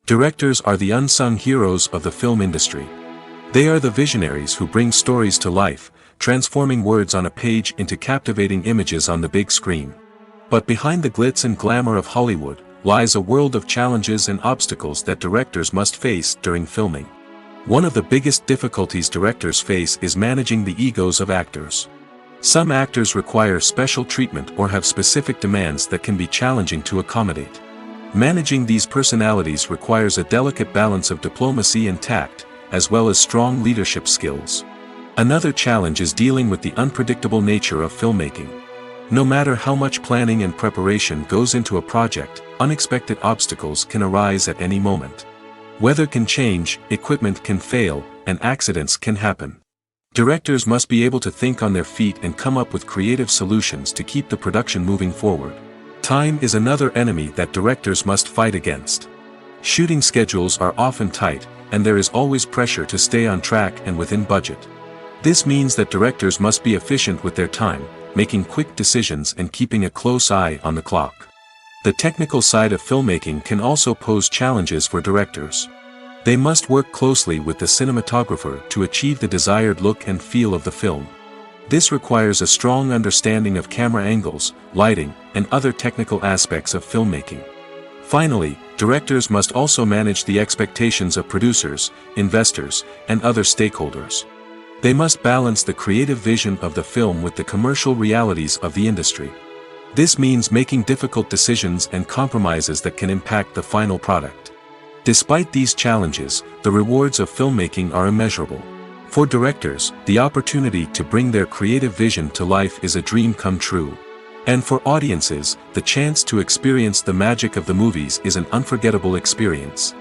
Directors are the unsung heroes of the film industry. They are the visionaries who bring stories to life, transforming words on a page into captivating images on the big screen. But behind the glitz and glamour of Hollywood lies a world of challenges and obstacles that directors must face during filming. One of the biggest difficulties directors face is managing the egos of actors. Some actors require special treatment or have specific demands that can be challenging to accommodate. Managing these personalities requires a delicate balance of diplomacy and tact, as well as strong leadership skills. Another challenge is dealing with the unpredictable nature of filmmaking. No matter how much planning and preparation goes into a project, unexpected obstacles can arise at any moment. Weather can change, equipment can fail, and accidents can happen. Directors must be able to think on their feet and come up with creative solutions to keep the production moving forward. Time is another enemy that directors must fight against. Shooting schedules are often tight, and there is always pressure to stay on track and within budget. This means that directors must be efficient with their time, making quick decisions and keeping a close eye on the clock. The technical side of filmmaking can also pose challenges for directors. They must work closely with the cinematographer to achieve the desired look and feel of the film. This requires a strong understanding of camera angles, lighting, and other technical aspects of filmmaking. Finally, directors must also manage the expectations of producers, investors, and other stakeholders. They must balance the creative vision of the film with the commercial realities of the industry. This means making difficult decisions and compromises that can impact the final product. Despite these challenges, the rewards of filmmaking are immeasurable. For directors, the opportunity to bring their creative vision to life is a dream come true. And for audiences, the chance to experience the magic of the movies is an unforgettable experience.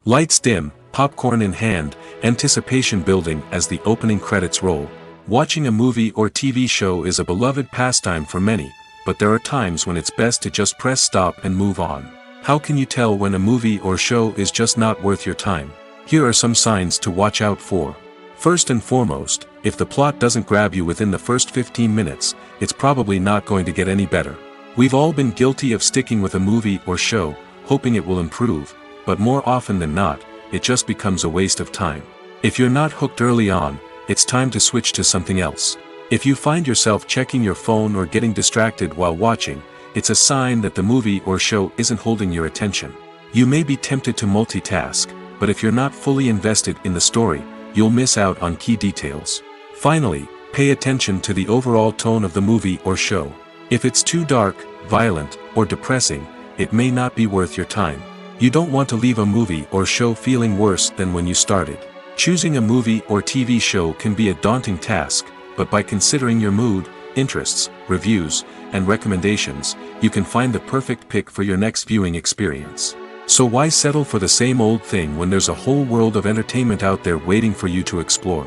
Lights dim, popcorn in hand, anticipation building as the opening credits roll. Watching a movie or TV show is a beloved pastime for many, but there are times when it's best to just press stop and move on. How can you tell when a movie or show is just not worth your time? Here are some signs to watch out for. First and foremost, if the plot doesn't grab you within the first 15 minutes, it's probably not going to get any better. We've all been guilty of sticking with a movie or show, hoping it will improve, but more often than not, it just becomes a waste of time. If you're not hooked early on, it's time to switch to something else. If you find yourself checking your phone or getting distracted while watching, it's a sign that the movie or show isn't holding your attention. You may be tempted to multitask, but if you're not fully invested in the story, you'll miss out on key details. Finally, pay attention to the overall tone of the movie or show. If it's too dark, violent, or depressing, it may not be worth your time. You don't want to leave a movie or show feeling worse than when you started. Choosing a movie or TV show can be a daunting task, but by considering your mood, interests, reviews, and recommendations, you can find the perfect pick for your next viewing experience. So why settle for the same old thing when there's a whole world of entertainment out there waiting for you to explore?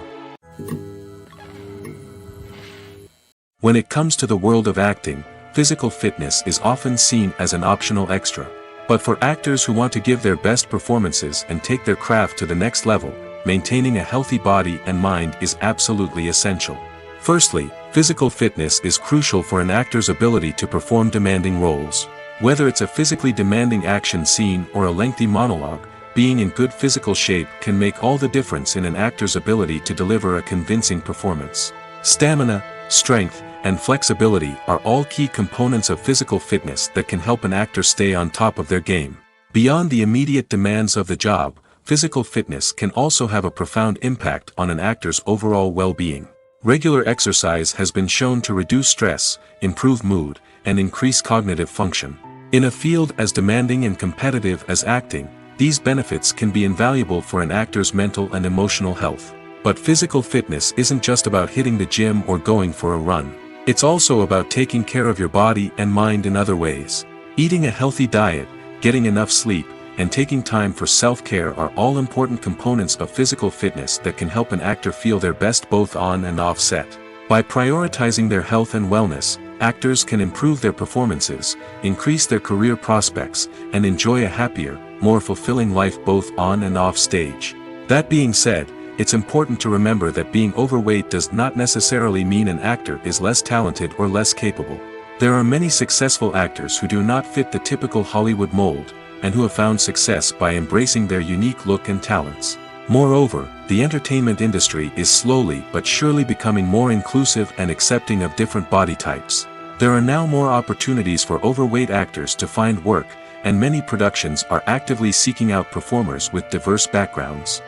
When it comes to the world of acting, physical fitness is often seen as an optional extra. But for actors who want to give their best performances and take their craft to the next level, maintaining a healthy body and mind is absolutely essential. Firstly, physical fitness is crucial for an actor's ability to perform demanding roles. Whether it's a physically demanding action scene or a lengthy monologue, being in good physical shape can make all the difference in an actor's ability to deliver a convincing performance. Stamina, strength, and flexibility are all key components of physical fitness that can help an actor stay on top of their game. Beyond the immediate demands of the job, physical fitness can also have a profound impact on an actor's overall well-being. Regular exercise has been shown to reduce stress, improve mood, and increase cognitive function. In a field as demanding and competitive as acting, these benefits can be invaluable for an actor's mental and emotional health. But physical fitness isn't just about hitting the gym or going for a run. It's also about taking care of your body and mind in other ways. Eating a healthy diet, getting enough sleep, and taking time for self-care are all important components of physical fitness that can help an actor feel their best both on and off set. By prioritizing their health and wellness, actors can improve their performances, increase their career prospects, and enjoy a happier, more fulfilling life both on and off stage. That being said, it's important to remember that being overweight does not necessarily mean an actor is less talented or less capable. There are many successful actors who do not fit the typical Hollywood mold, and who have found success by embracing their unique look and talents. Moreover, the entertainment industry is slowly but surely becoming more inclusive and accepting of different body types. There are now more opportunities for overweight actors to find work, and many productions are actively seeking out performers with diverse backgrounds.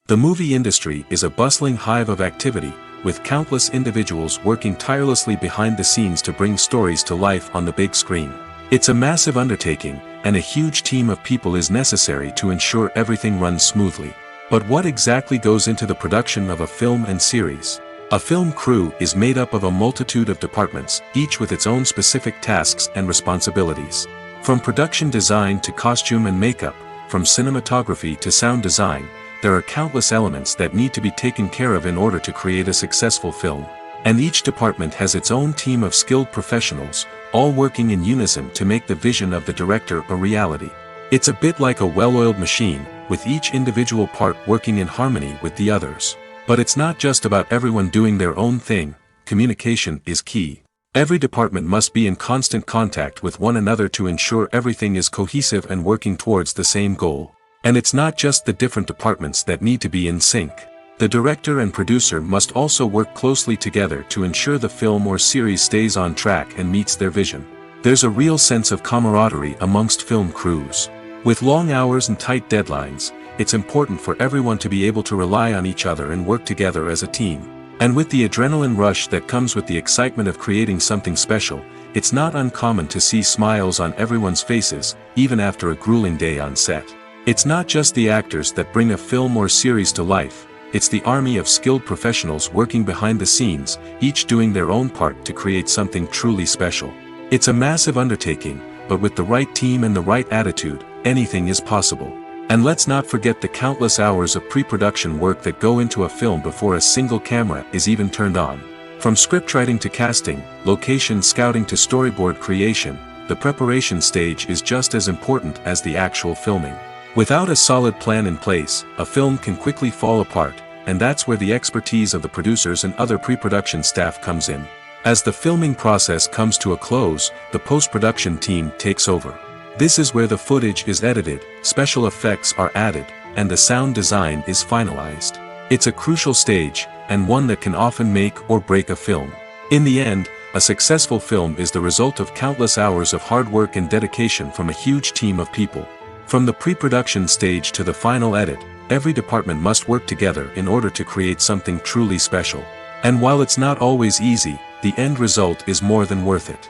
The movie industry is a bustling hive of activity, with countless individuals working tirelessly behind the scenes to bring stories to life on the big screen. It's a massive undertaking, and a huge team of people is necessary to ensure everything runs smoothly. But what exactly goes into the production of a film and series? A film crew is made up of a multitude of departments, each with its own specific tasks and responsibilities. From production design to costume and makeup, from cinematography to sound design, there are countless elements that need to be taken care of in order to create a successful film. And each department has its own team of skilled professionals, all working in unison to make the vision of the director a reality. It's a bit like a well-oiled machine, with each individual part working in harmony with the others. But it's not just about everyone doing their own thing. Communication is key. Every department must be in constant contact with one another to ensure everything is cohesive and working towards the same goal. And it's not just the different departments that need to be in sync. The director and producer must also work closely together to ensure the film or series stays on track and meets their vision. There's a real sense of camaraderie amongst film crews. With long hours and tight deadlines, it's important for everyone to be able to rely on each other and work together as a team. And with the adrenaline rush that comes with the excitement of creating something special, it's not uncommon to see smiles on everyone's faces, even after a grueling day on set. It's not just the actors that bring a film or series to life, it's the army of skilled professionals working behind the scenes, each doing their own part to create something truly special. It's a massive undertaking, but with the right team and the right attitude, anything is possible. And let's not forget the countless hours of pre-production work that go into a film before a single camera is even turned on. From scriptwriting to casting, location scouting to storyboard creation, the preparation stage is just as important as the actual filming. Without a solid plan in place, a film can quickly fall apart, and that's where the expertise of the producers and other pre-production staff comes in. As the filming process comes to a close, the post-production team takes over. This is where the footage is edited, special effects are added, and the sound design is finalized. It's a crucial stage, and one that can often make or break a film. In the end, a successful film is the result of countless hours of hard work and dedication from a huge team of people. From the pre-production stage to the final edit, every department must work together in order to create something truly special. And while it's not always easy, the end result is more than worth it.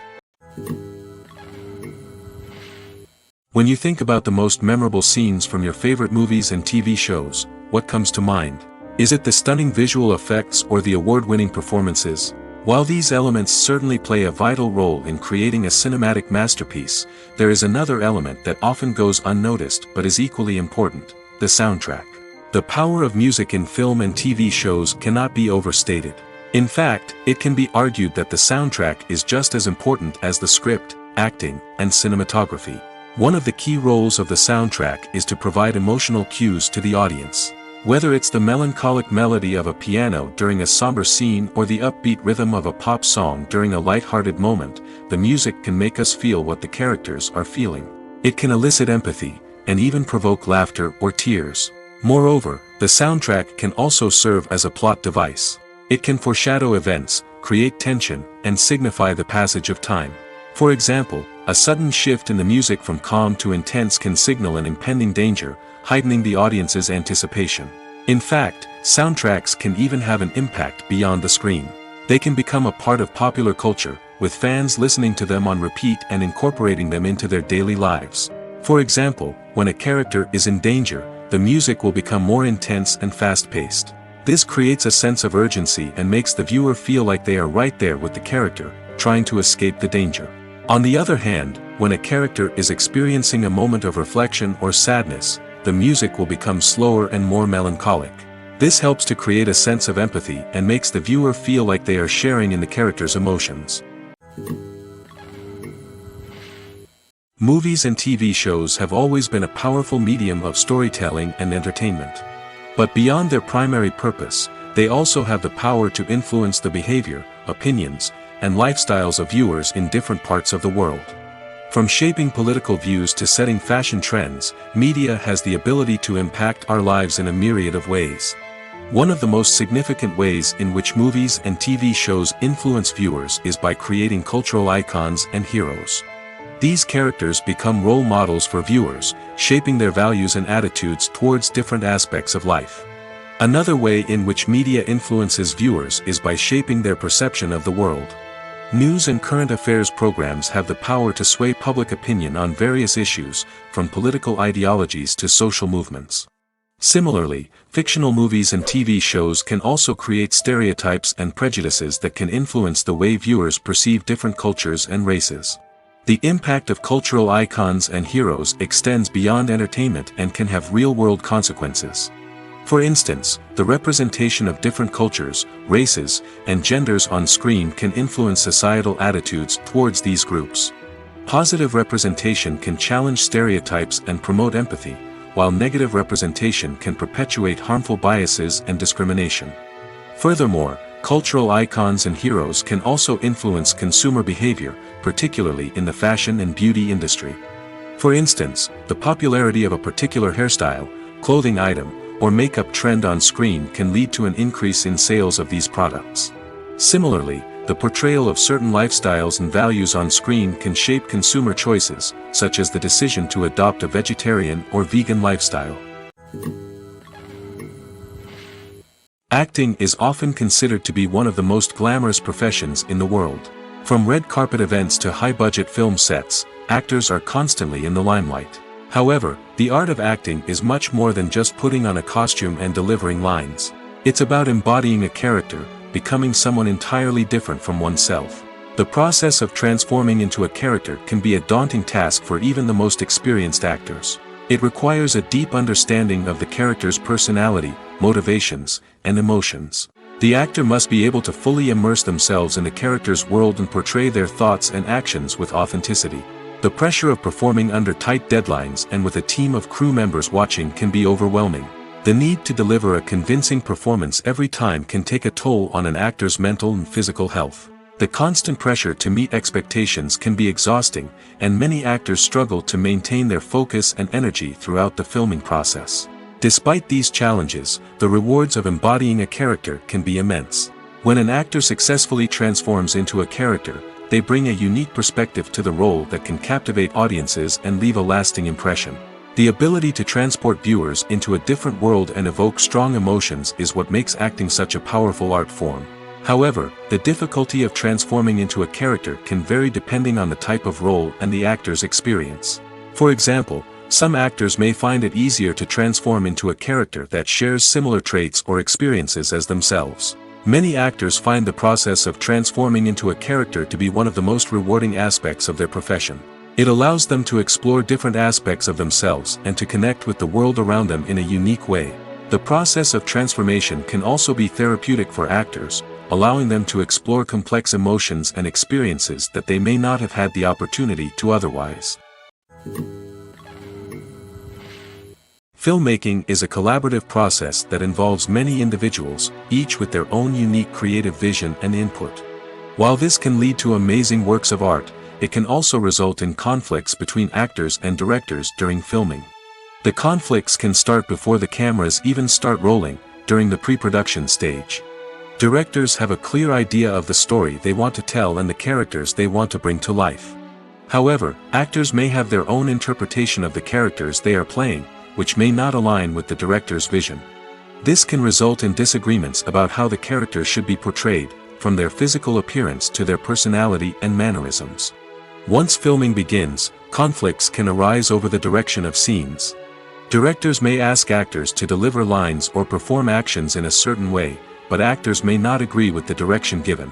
When you think about the most memorable scenes from your favorite movies and TV shows, what comes to mind? Is it the stunning visual effects or the award-winning performances? While these elements certainly play a vital role in creating a cinematic masterpiece, there is another element that often goes unnoticed but is equally important: the soundtrack. The power of music in film and TV shows cannot be overstated. In fact, it can be argued that the soundtrack is just as important as the script, acting, and cinematography. One of the key roles of the soundtrack is to provide emotional cues to the audience. Whether it's the melancholic melody of a piano during a somber scene or the upbeat rhythm of a pop song during a light-hearted moment, the music can make us feel what the characters are feeling. It can elicit empathy, and even provoke laughter or tears. Moreover, the soundtrack can also serve as a plot device. It can foreshadow events, create tension, and signify the passage of time. For example, a sudden shift in the music from calm to intense can signal an impending danger, heightening the audience's anticipation. In fact, soundtracks can even have an impact beyond the screen. They can become a part of popular culture, with fans listening to them on repeat and incorporating them into their daily lives. For example, when a character is in danger, the music will become more intense and fast-paced. This creates a sense of urgency and makes the viewer feel like they are right there with the character, trying to escape the danger. On the other hand, when a character is experiencing a moment of reflection or sadness, the music will become slower and more melancholic. This helps to create a sense of empathy and makes the viewer feel like they are sharing in the character's emotions. Movies and TV shows have always been a powerful medium of storytelling and entertainment. But beyond their primary purpose, they also have the power to influence the behavior, opinions, and lifestyles of viewers in different parts of the world. From shaping political views to setting fashion trends, media has the ability to impact our lives in a myriad of ways. One of the most significant ways in which movies and TV shows influence viewers is by creating cultural icons and heroes. These characters become role models for viewers, shaping their values and attitudes towards different aspects of life. Another way in which media influences viewers is by shaping their perception of the world. News and current affairs programs have the power to sway public opinion on various issues, from political ideologies to social movements. Similarly, fictional movies and TV shows can also create stereotypes and prejudices that can influence the way viewers perceive different cultures and races. The impact of cultural icons and heroes extends beyond entertainment and can have real-world consequences. For instance, the representation of different cultures, races, and genders on screen can influence societal attitudes towards these groups. Positive representation can challenge stereotypes and promote empathy, while negative representation can perpetuate harmful biases and discrimination. Furthermore, cultural icons and heroes can also influence consumer behavior, particularly in the fashion and beauty industry. For instance, the popularity of a particular hairstyle, clothing item, or makeup trend on screen can lead to an increase in sales of these products. Similarly, the portrayal of certain lifestyles and values on screen can shape consumer choices, such as the decision to adopt a vegetarian or vegan lifestyle. Acting is often considered to be one of the most glamorous professions in the world. From red carpet events to high-budget film sets, actors are constantly in the limelight. However, the art of acting is much more than just putting on a costume and delivering lines. It's about embodying a character, becoming someone entirely different from oneself. The process of transforming into a character can be a daunting task for even the most experienced actors. It requires a deep understanding of the character's personality, motivations, and emotions. The actor must be able to fully immerse themselves in the character's world and portray their thoughts and actions with authenticity. The pressure of performing under tight deadlines and with a team of crew members watching can be overwhelming. The need to deliver a convincing performance every time can take a toll on an actor's mental and physical health. The constant pressure to meet expectations can be exhausting, and many actors struggle to maintain their focus and energy throughout the filming process. Despite these challenges, the rewards of embodying a character can be immense. When an actor successfully transforms into a character, they bring a unique perspective to the role that can captivate audiences and leave a lasting impression. The ability to transport viewers into a different world and evoke strong emotions is what makes acting such a powerful art form. However, the difficulty of transforming into a character can vary depending on the type of role and the actor's experience. For example, some actors may find it easier to transform into a character that shares similar traits or experiences as themselves. Many actors find the process of transforming into a character to be one of the most rewarding aspects of their profession. It allows them to explore different aspects of themselves and to connect with the world around them in a unique way. The process of transformation can also be therapeutic for actors, allowing them to explore complex emotions and experiences that they may not have had the opportunity to otherwise. Filmmaking is a collaborative process that involves many individuals, each with their own unique creative vision and input. While this can lead to amazing works of art, it can also result in conflicts between actors and directors during filming. The conflicts can start before the cameras even start rolling, during the pre-production stage. Directors have a clear idea of the story they want to tell and the characters they want to bring to life. However, actors may have their own interpretation of the characters they are playing, which may not align with the director's vision. This can result in disagreements about how the characters should be portrayed, from their physical appearance to their personality and mannerisms. Once filming begins, conflicts can arise over the direction of scenes. Directors may ask actors to deliver lines or perform actions in a certain way, but actors may not agree with the direction given.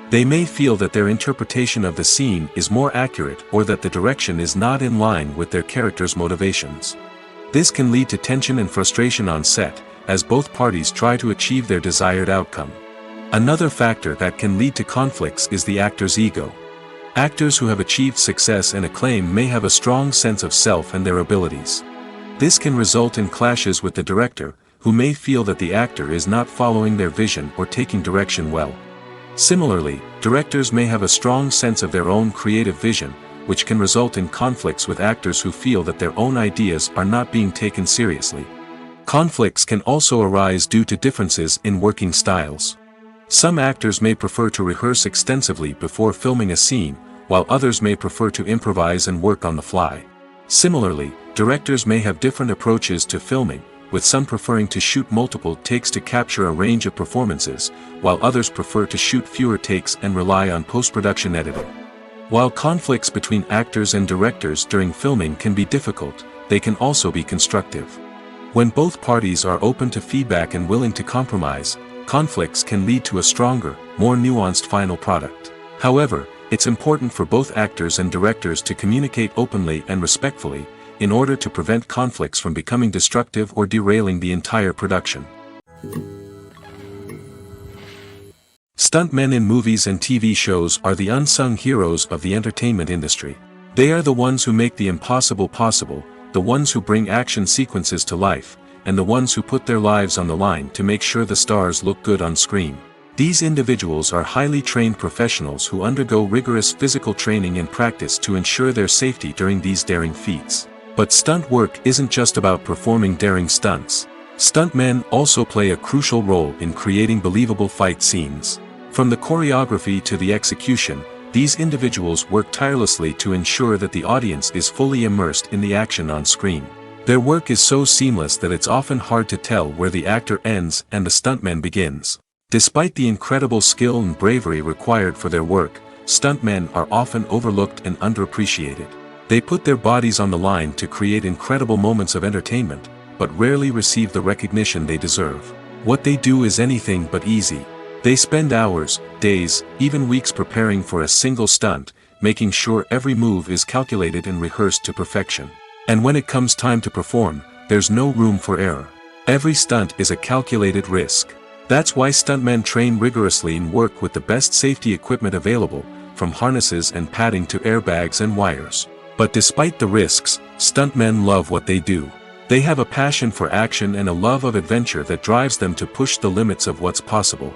They may feel that their interpretation of the scene is more accurate or that the direction is not in line with their character's motivations. This can lead to tension and frustration on set, as both parties try to achieve their desired outcome. Another factor that can lead to conflicts is the actor's ego. Actors who have achieved success and acclaim may have a strong sense of self and their abilities. This can result in clashes with the director, who may feel that the actor is not following their vision or taking direction well. Similarly, directors may have a strong sense of their own creative vision, which can result in conflicts with actors who feel that their own ideas are not being taken seriously. Conflicts can also arise due to differences in working styles. Some actors may prefer to rehearse extensively before filming a scene, while others may prefer to improvise and work on the fly. Similarly, directors may have different approaches to filming, with some preferring to shoot multiple takes to capture a range of performances, while others prefer to shoot fewer takes and rely on post-production editing. While conflicts between actors and directors during filming can be difficult, they can also be constructive. When both parties are open to feedback and willing to compromise, conflicts can lead to a stronger, more nuanced final product. However, it's important for both actors and directors to communicate openly and respectfully, in order to prevent conflicts from becoming destructive or derailing the entire production. Stuntmen in movies and TV shows are the unsung heroes of the entertainment industry. They are the ones who make the impossible possible, the ones who bring action sequences to life, and the ones who put their lives on the line to make sure the stars look good on screen. These individuals are highly trained professionals who undergo rigorous physical training and practice to ensure their safety during these daring feats. But stunt work isn't just about performing daring stunts. Stuntmen also play a crucial role in creating believable fight scenes. From the choreography to the execution, these individuals work tirelessly to ensure that the audience is fully immersed in the action on screen. Their work is so seamless that it's often hard to tell where the actor ends and the stuntman begins. Despite the incredible skill and bravery required for their work, stuntmen are often overlooked and underappreciated. They put their bodies on the line to create incredible moments of entertainment, but rarely receive the recognition they deserve. What they do is anything but easy. They spend hours, days, even weeks preparing for a single stunt, making sure every move is calculated and rehearsed to perfection. And when it comes time to perform, there's no room for error. Every stunt is a calculated risk. That's why stuntmen train rigorously and work with the best safety equipment available, from harnesses and padding to airbags and wires. But despite the risks, stuntmen love what they do. They have a passion for action and a love of adventure that drives them to push the limits of what's possible.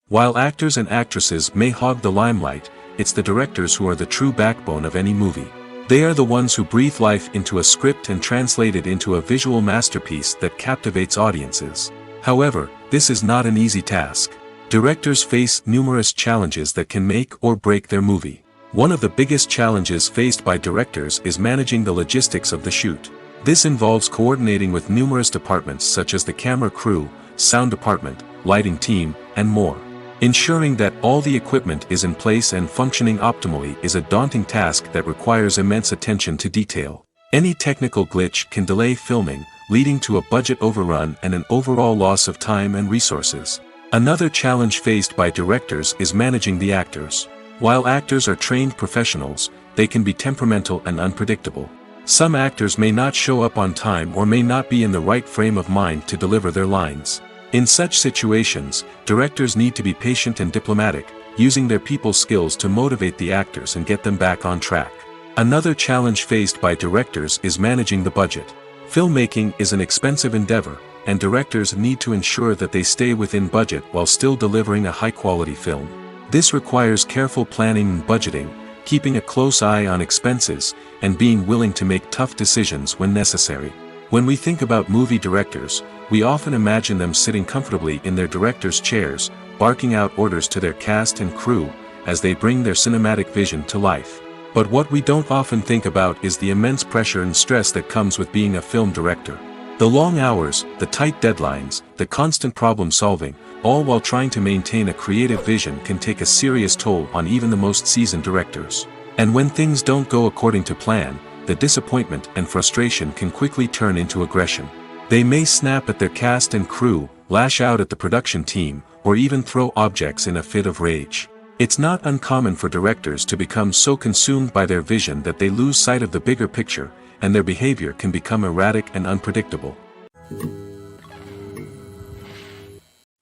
While actors and actresses may hog the limelight, it's the directors who are the true backbone of any movie. They are the ones who breathe life into a script and translate it into a visual masterpiece that captivates audiences. However, this is not an easy task. Directors face numerous challenges that can make or break their movie. One of the biggest challenges faced by directors is managing the logistics of the shoot. This involves coordinating with numerous departments such as the camera crew, sound department, lighting team, and more. Ensuring that all the equipment is in place and functioning optimally is a daunting task that requires immense attention to detail. Any technical glitch can delay filming, leading to a budget overrun and an overall loss of time and resources. Another challenge faced by directors is managing the actors. While actors are trained professionals, they can be temperamental and unpredictable. Some actors may not show up on time or may not be in the right frame of mind to deliver their lines. In such situations, directors need to be patient and diplomatic, using their people skills to motivate the actors and get them back on track. Another challenge faced by directors is managing the budget. Filmmaking is an expensive endeavor, and directors need to ensure that they stay within budget while still delivering a high-quality film. This requires careful planning and budgeting, keeping a close eye on expenses, and being willing to make tough decisions when necessary. When we think about movie directors, we often imagine them sitting comfortably in their director's chairs, barking out orders to their cast and crew, as they bring their cinematic vision to life. But what we don't often think about is the immense pressure and stress that comes with being a film director. The long hours, the tight deadlines, the constant problem solving, all while trying to maintain a creative vision can take a serious toll on even the most seasoned directors. And when things don't go according to plan, the disappointment and frustration can quickly turn into aggression. They may snap at their cast and crew, lash out at the production team, or even throw objects in a fit of rage. It's not uncommon for directors to become so consumed by their vision that they lose sight of the bigger picture, and their behavior can become erratic and unpredictable.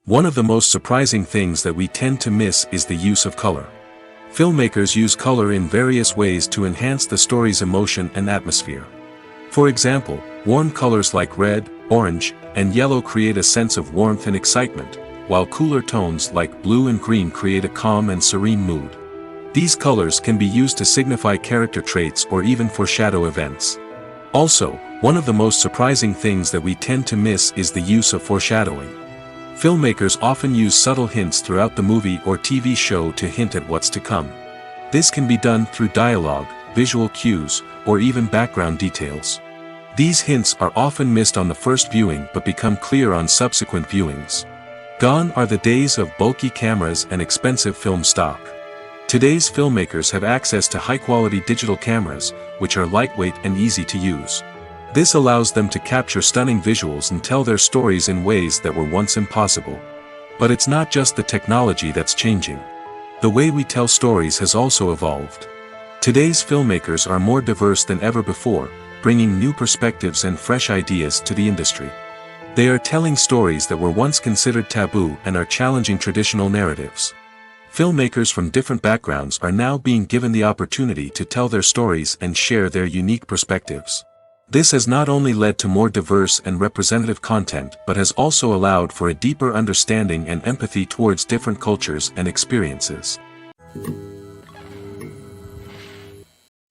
One of the most surprising things that we tend to miss is the use of color. Filmmakers use color in various ways to enhance the story's emotion and atmosphere. For example, warm colors like red, orange, and yellow create a sense of warmth and excitement, while cooler tones like blue and green create a calm and serene mood. These colors can be used to signify character traits or even foreshadow events. Also, one of the most surprising things that we tend to miss is the use of foreshadowing. Filmmakers often use subtle hints throughout the movie or TV show to hint at what's to come. This can be done through dialogue, visual cues, or even background details. These hints are often missed on the first viewing but become clear on subsequent viewings. Gone are the days of bulky cameras and expensive film stock. Today's filmmakers have access to high-quality digital cameras, which are lightweight and easy to use. This allows them to capture stunning visuals and tell their stories in ways that were once impossible. But it's not just the technology that's changing. The way we tell stories has also evolved. Today's filmmakers are more diverse than ever before, bringing new perspectives and fresh ideas to the industry. They are telling stories that were once considered taboo and are challenging traditional narratives. Filmmakers from different backgrounds are now being given the opportunity to tell their stories and share their unique perspectives. This has not only led to more diverse and representative content but has also allowed for a deeper understanding and empathy towards different cultures and experiences.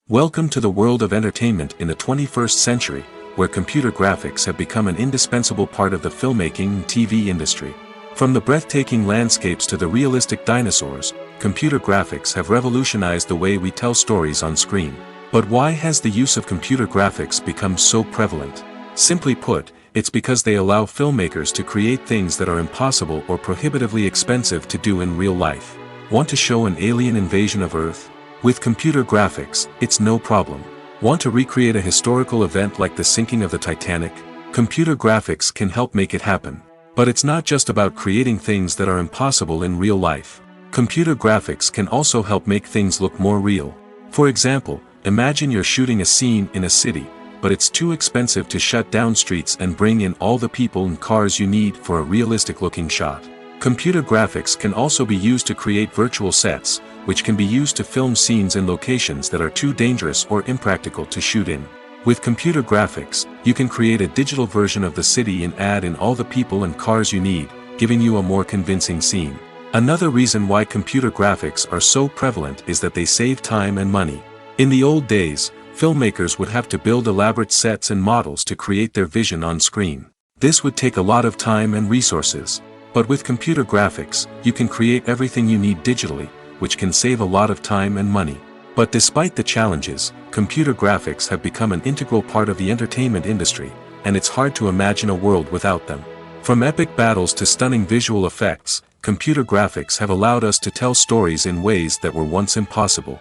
Welcome to the world of entertainment in the 21st century, where computer graphics have become an indispensable part of the filmmaking and TV industry. From the breathtaking landscapes to the realistic dinosaurs, computer graphics have revolutionized the way we tell stories on screen. But why has the use of computer graphics become so prevalent? Simply put, it's because they allow filmmakers to create things that are impossible or prohibitively expensive to do in real life. Want to show an alien invasion of Earth? With computer graphics, it's no problem. Want to recreate a historical event like the sinking of the Titanic? Computer graphics can help make it happen. But it's not just about creating things that are impossible in real life. Computer graphics can also help make things look more real. For example, imagine you're shooting a scene in a city, but it's too expensive to shut down streets and bring in all the people and cars you need for a realistic-looking shot. Computer graphics can also be used to create virtual sets, which can be used to film scenes in locations that are too dangerous or impractical to shoot in. With computer graphics, you can create a digital version of the city and add in all the people and cars you need, giving you a more convincing scene. Another reason why computer graphics are so prevalent is that they save time and money. In the old days, filmmakers would have to build elaborate sets and models to create their vision on screen. This would take a lot of time and resources. But with computer graphics, you can create everything you need digitally, which can save a lot of time and money. But despite the challenges, computer graphics have become an integral part of the entertainment industry, and it's hard to imagine a world without them. From epic battles to stunning visual effects, computer graphics have allowed us to tell stories in ways that were once impossible.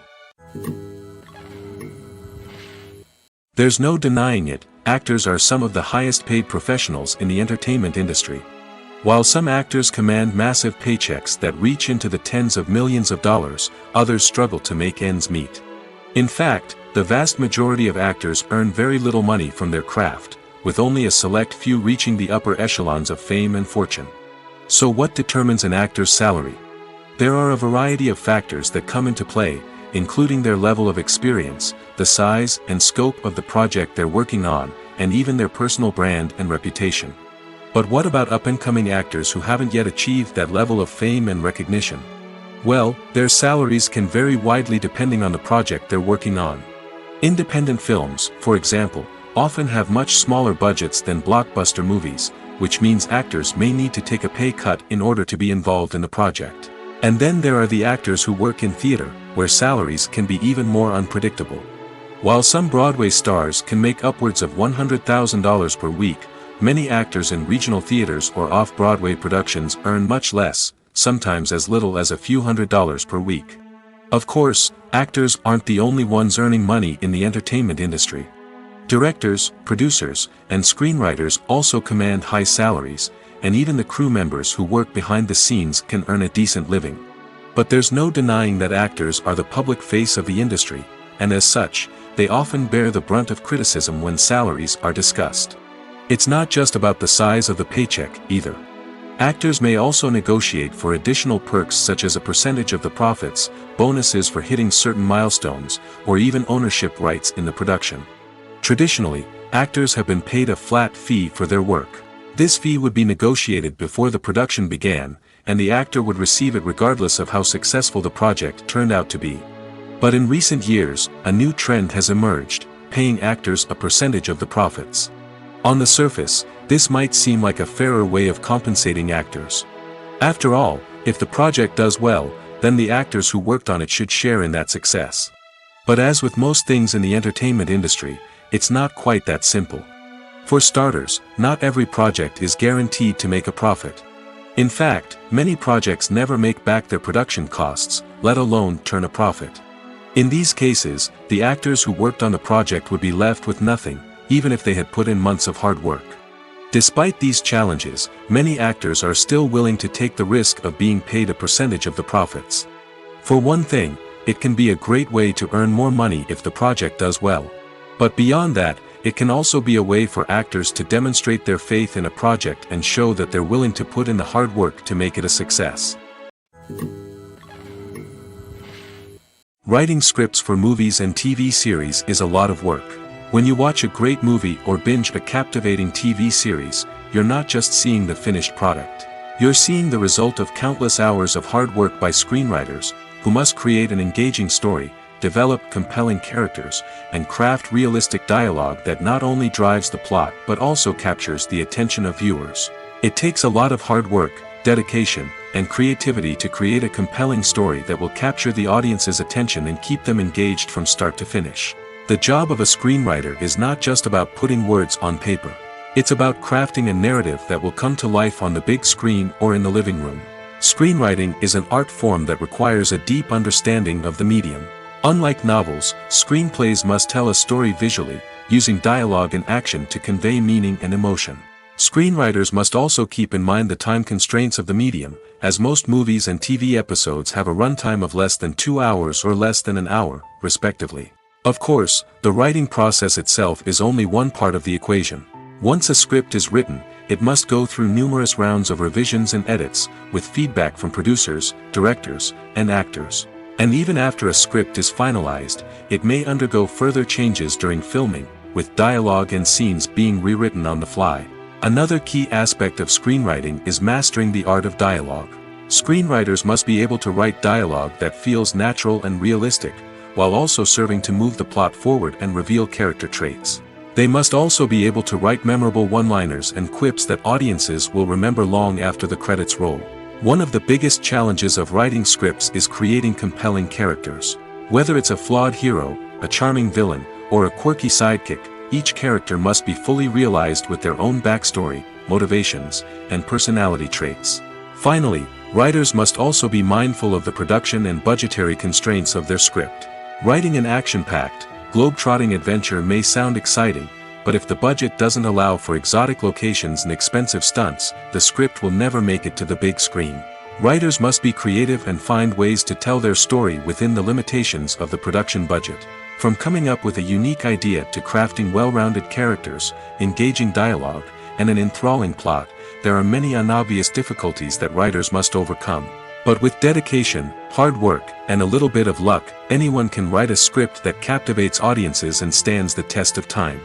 There's no denying it, actors are some of the highest paid professionals in the entertainment industry. While some actors command massive paychecks that reach into the tens of millions of dollars, others struggle to make ends meet. In fact, the vast majority of actors earn very little money from their craft, with only a select few reaching the upper echelons of fame and fortune. So what determines an actor's salary? There are a variety of factors that come into play, including their level of experience, the size and scope of the project they're working on, and even their personal brand and reputation. But what about up-and-coming actors who haven't yet achieved that level of fame and recognition? Well, their salaries can vary widely depending on the project they're working on. Independent films, for example, often have much smaller budgets than blockbuster movies, which means actors may need to take a pay cut in order to be involved in the project. And then there are the actors who work in theater, where salaries can be even more unpredictable. While some Broadway stars can make upwards of $100,000 per week, many actors in regional theaters or off-Broadway productions earn much less, sometimes as little as a few $100s per week. Of course, actors aren't the only ones earning money in the entertainment industry. Directors, producers, and screenwriters also command high salaries, and even the crew members who work behind the scenes can earn a decent living. But there's no denying that actors are the public face of the industry, and as such, they often bear the brunt of criticism when salaries are discussed. It's not just about the size of the paycheck, either. Actors may also negotiate for additional perks such as a percentage of the profits, bonuses for hitting certain milestones, or even ownership rights in the production. Traditionally, actors have been paid a flat fee for their work. This fee would be negotiated before the production began, and the actor would receive it regardless of how successful the project turned out to be. But in recent years, a new trend has emerged, paying actors a percentage of the profits. On the surface, this might seem like a fairer way of compensating actors. After all, if the project does well, then the actors who worked on it should share in that success. But as with most things in the entertainment industry, it's not quite that simple. For starters, not every project is guaranteed to make a profit. In fact, many projects never make back their production costs, let alone turn a profit. In these cases, the actors who worked on the project would be left with nothing, even if they had put in months of hard work. Despite these challenges, many actors are still willing to take the risk of being paid a percentage of the profits. For one thing, it can be a great way to earn more money if the project does well. But beyond that, it can also be a way for actors to demonstrate their faith in a project and show that they're willing to put in the hard work to make it a success. Writing scripts for movies and TV series is a lot of work. When you watch a great movie or binge a captivating TV series, you're not just seeing the finished product. You're seeing the result of countless hours of hard work by screenwriters, who must create an engaging story, develop compelling characters, and craft realistic dialogue that not only drives the plot but also captures the attention of viewers. It takes a lot of hard work, dedication, and creativity to create a compelling story that will capture the audience's attention and keep them engaged from start to finish. The job of a screenwriter is not just about putting words on paper. It's about crafting a narrative that will come to life on the big screen or in the living room. Screenwriting is an art form that requires a deep understanding of the medium. Unlike novels, screenplays must tell a story visually, using dialogue and action to convey meaning and emotion. Screenwriters must also keep in mind the time constraints of the medium, as most movies and TV episodes have a runtime of less than 2 hours or less than an hour, respectively. Of course, the writing process itself is only one part of the equation. Once a script is written, it must go through numerous rounds of revisions and edits, with feedback from producers, directors, and actors. And even after a script is finalized, it may undergo further changes during filming, with dialogue and scenes being rewritten on the fly. Another key aspect of screenwriting is mastering the art of dialogue. Screenwriters must be able to write dialogue that feels natural and realistic, while also serving to move the plot forward and reveal character traits. They must also be able to write memorable one-liners and quips that audiences will remember long after the credits roll. One of the biggest challenges of writing scripts is creating compelling characters. Whether it's a flawed hero, a charming villain, or a quirky sidekick, each character must be fully realized with their own backstory, motivations, and personality traits. Finally, writers must also be mindful of the production and budgetary constraints of their script. Writing an action-packed, globe-trotting adventure may sound exciting, but if the budget doesn't allow for exotic locations and expensive stunts, the script will never make it to the big screen. Writers must be creative and find ways to tell their story within the limitations of the production budget. From coming up with a unique idea to crafting well-rounded characters, engaging dialogue, and an enthralling plot, there are many unobvious difficulties that writers must overcome. But with dedication, hard work, and a little bit of luck, anyone can write a script that captivates audiences and stands the test of time.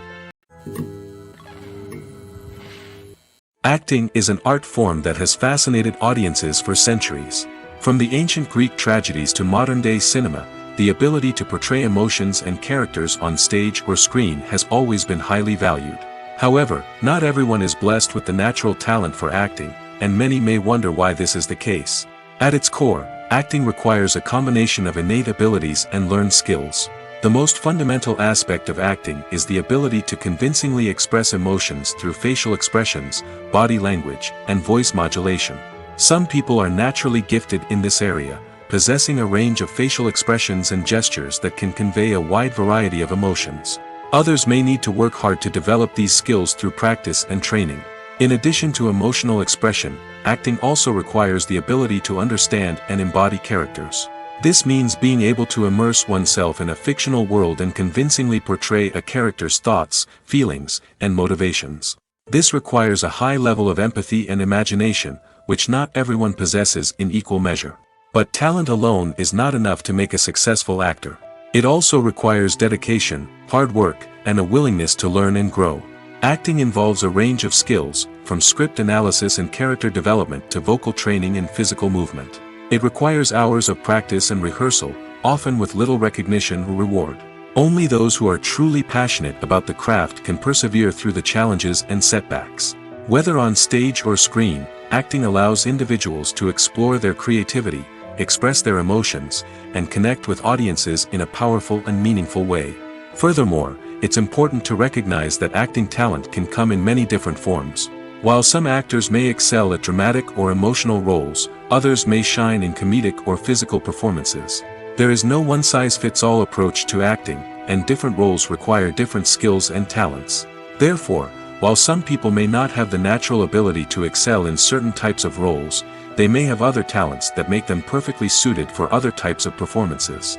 Acting is an art form that has fascinated audiences for centuries. From the ancient Greek tragedies to modern-day cinema, the ability to portray emotions and characters on stage or screen has always been highly valued. However, not everyone is blessed with the natural talent for acting, and many may wonder why this is the case. At its core, acting requires a combination of innate abilities and learned skills. The most fundamental aspect of acting is the ability to convincingly express emotions through facial expressions, body language, and voice modulation. Some people are naturally gifted in this area, possessing a range of facial expressions and gestures that can convey a wide variety of emotions. Others may need to work hard to develop these skills through practice and training. In addition to emotional expression, acting also requires the ability to understand and embody characters. This means being able to immerse oneself in a fictional world and convincingly portray a character's thoughts, feelings, and motivations. This requires a high level of empathy and imagination, which not everyone possesses in equal measure. But talent alone is not enough to make a successful actor. It also requires dedication, hard work, and a willingness to learn and grow. Acting involves a range of skills, from script analysis and character development to vocal training and physical movement. It requires hours of practice and rehearsal, often with little recognition or reward. Only those who are truly passionate about the craft can persevere through the challenges and setbacks. Whether on stage or screen, acting allows individuals to explore their creativity, express their emotions, and connect with audiences in a powerful and meaningful way. Furthermore, it's important to recognize that acting talent can come in many different forms. While some actors may excel at dramatic or emotional roles, others may shine in comedic or physical performances. There is no one-size-fits-all approach to acting, and different roles require different skills and talents. Therefore, while some people may not have the natural ability to excel in certain types of roles, they may have other talents that make them perfectly suited for other types of performances.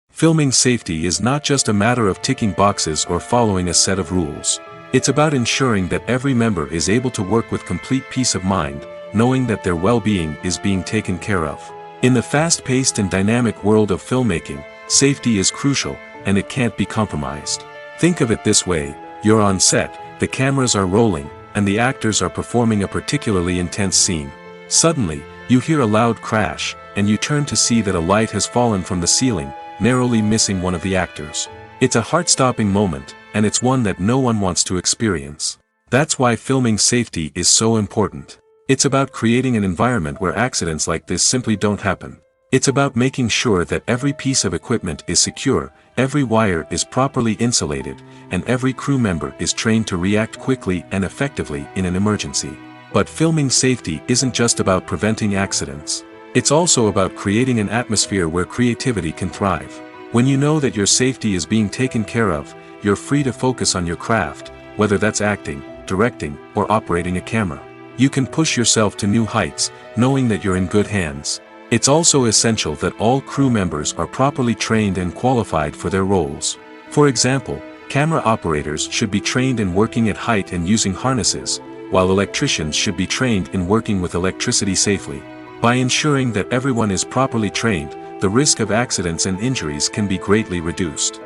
Filming safety is not just a matter of ticking boxes or following a set of rules. It's about ensuring that every member is able to work with complete peace of mind, knowing that their well-being is being taken care of. In the fast-paced and dynamic world of filmmaking, safety is crucial, and it can't be compromised. Think of it this way: you're on set, the cameras are rolling, and the actors are performing a particularly intense scene. Suddenly, you hear a loud crash, and you turn to see that a light has fallen from the ceiling, narrowly missing one of the actors. It's a heart-stopping moment, and it's one that no one wants to experience. That's why filming safety is so important. It's about creating an environment where accidents like this simply don't happen. It's about making sure that every piece of equipment is secure, every wire is properly insulated, and every crew member is trained to react quickly and effectively in an emergency. But filming safety isn't just about preventing accidents. It's also about creating an atmosphere where creativity can thrive. When you know that your safety is being taken care of, you're free to focus on your craft, whether that's acting, directing, or operating a camera. You can push yourself to new heights, knowing that you're in good hands. It's also essential that all crew members are properly trained and qualified for their roles. For example, camera operators should be trained in working at height and using harnesses, while electricians should be trained in working with electricity safely. By ensuring that everyone is properly trained, the risk of accidents and injuries can be greatly reduced.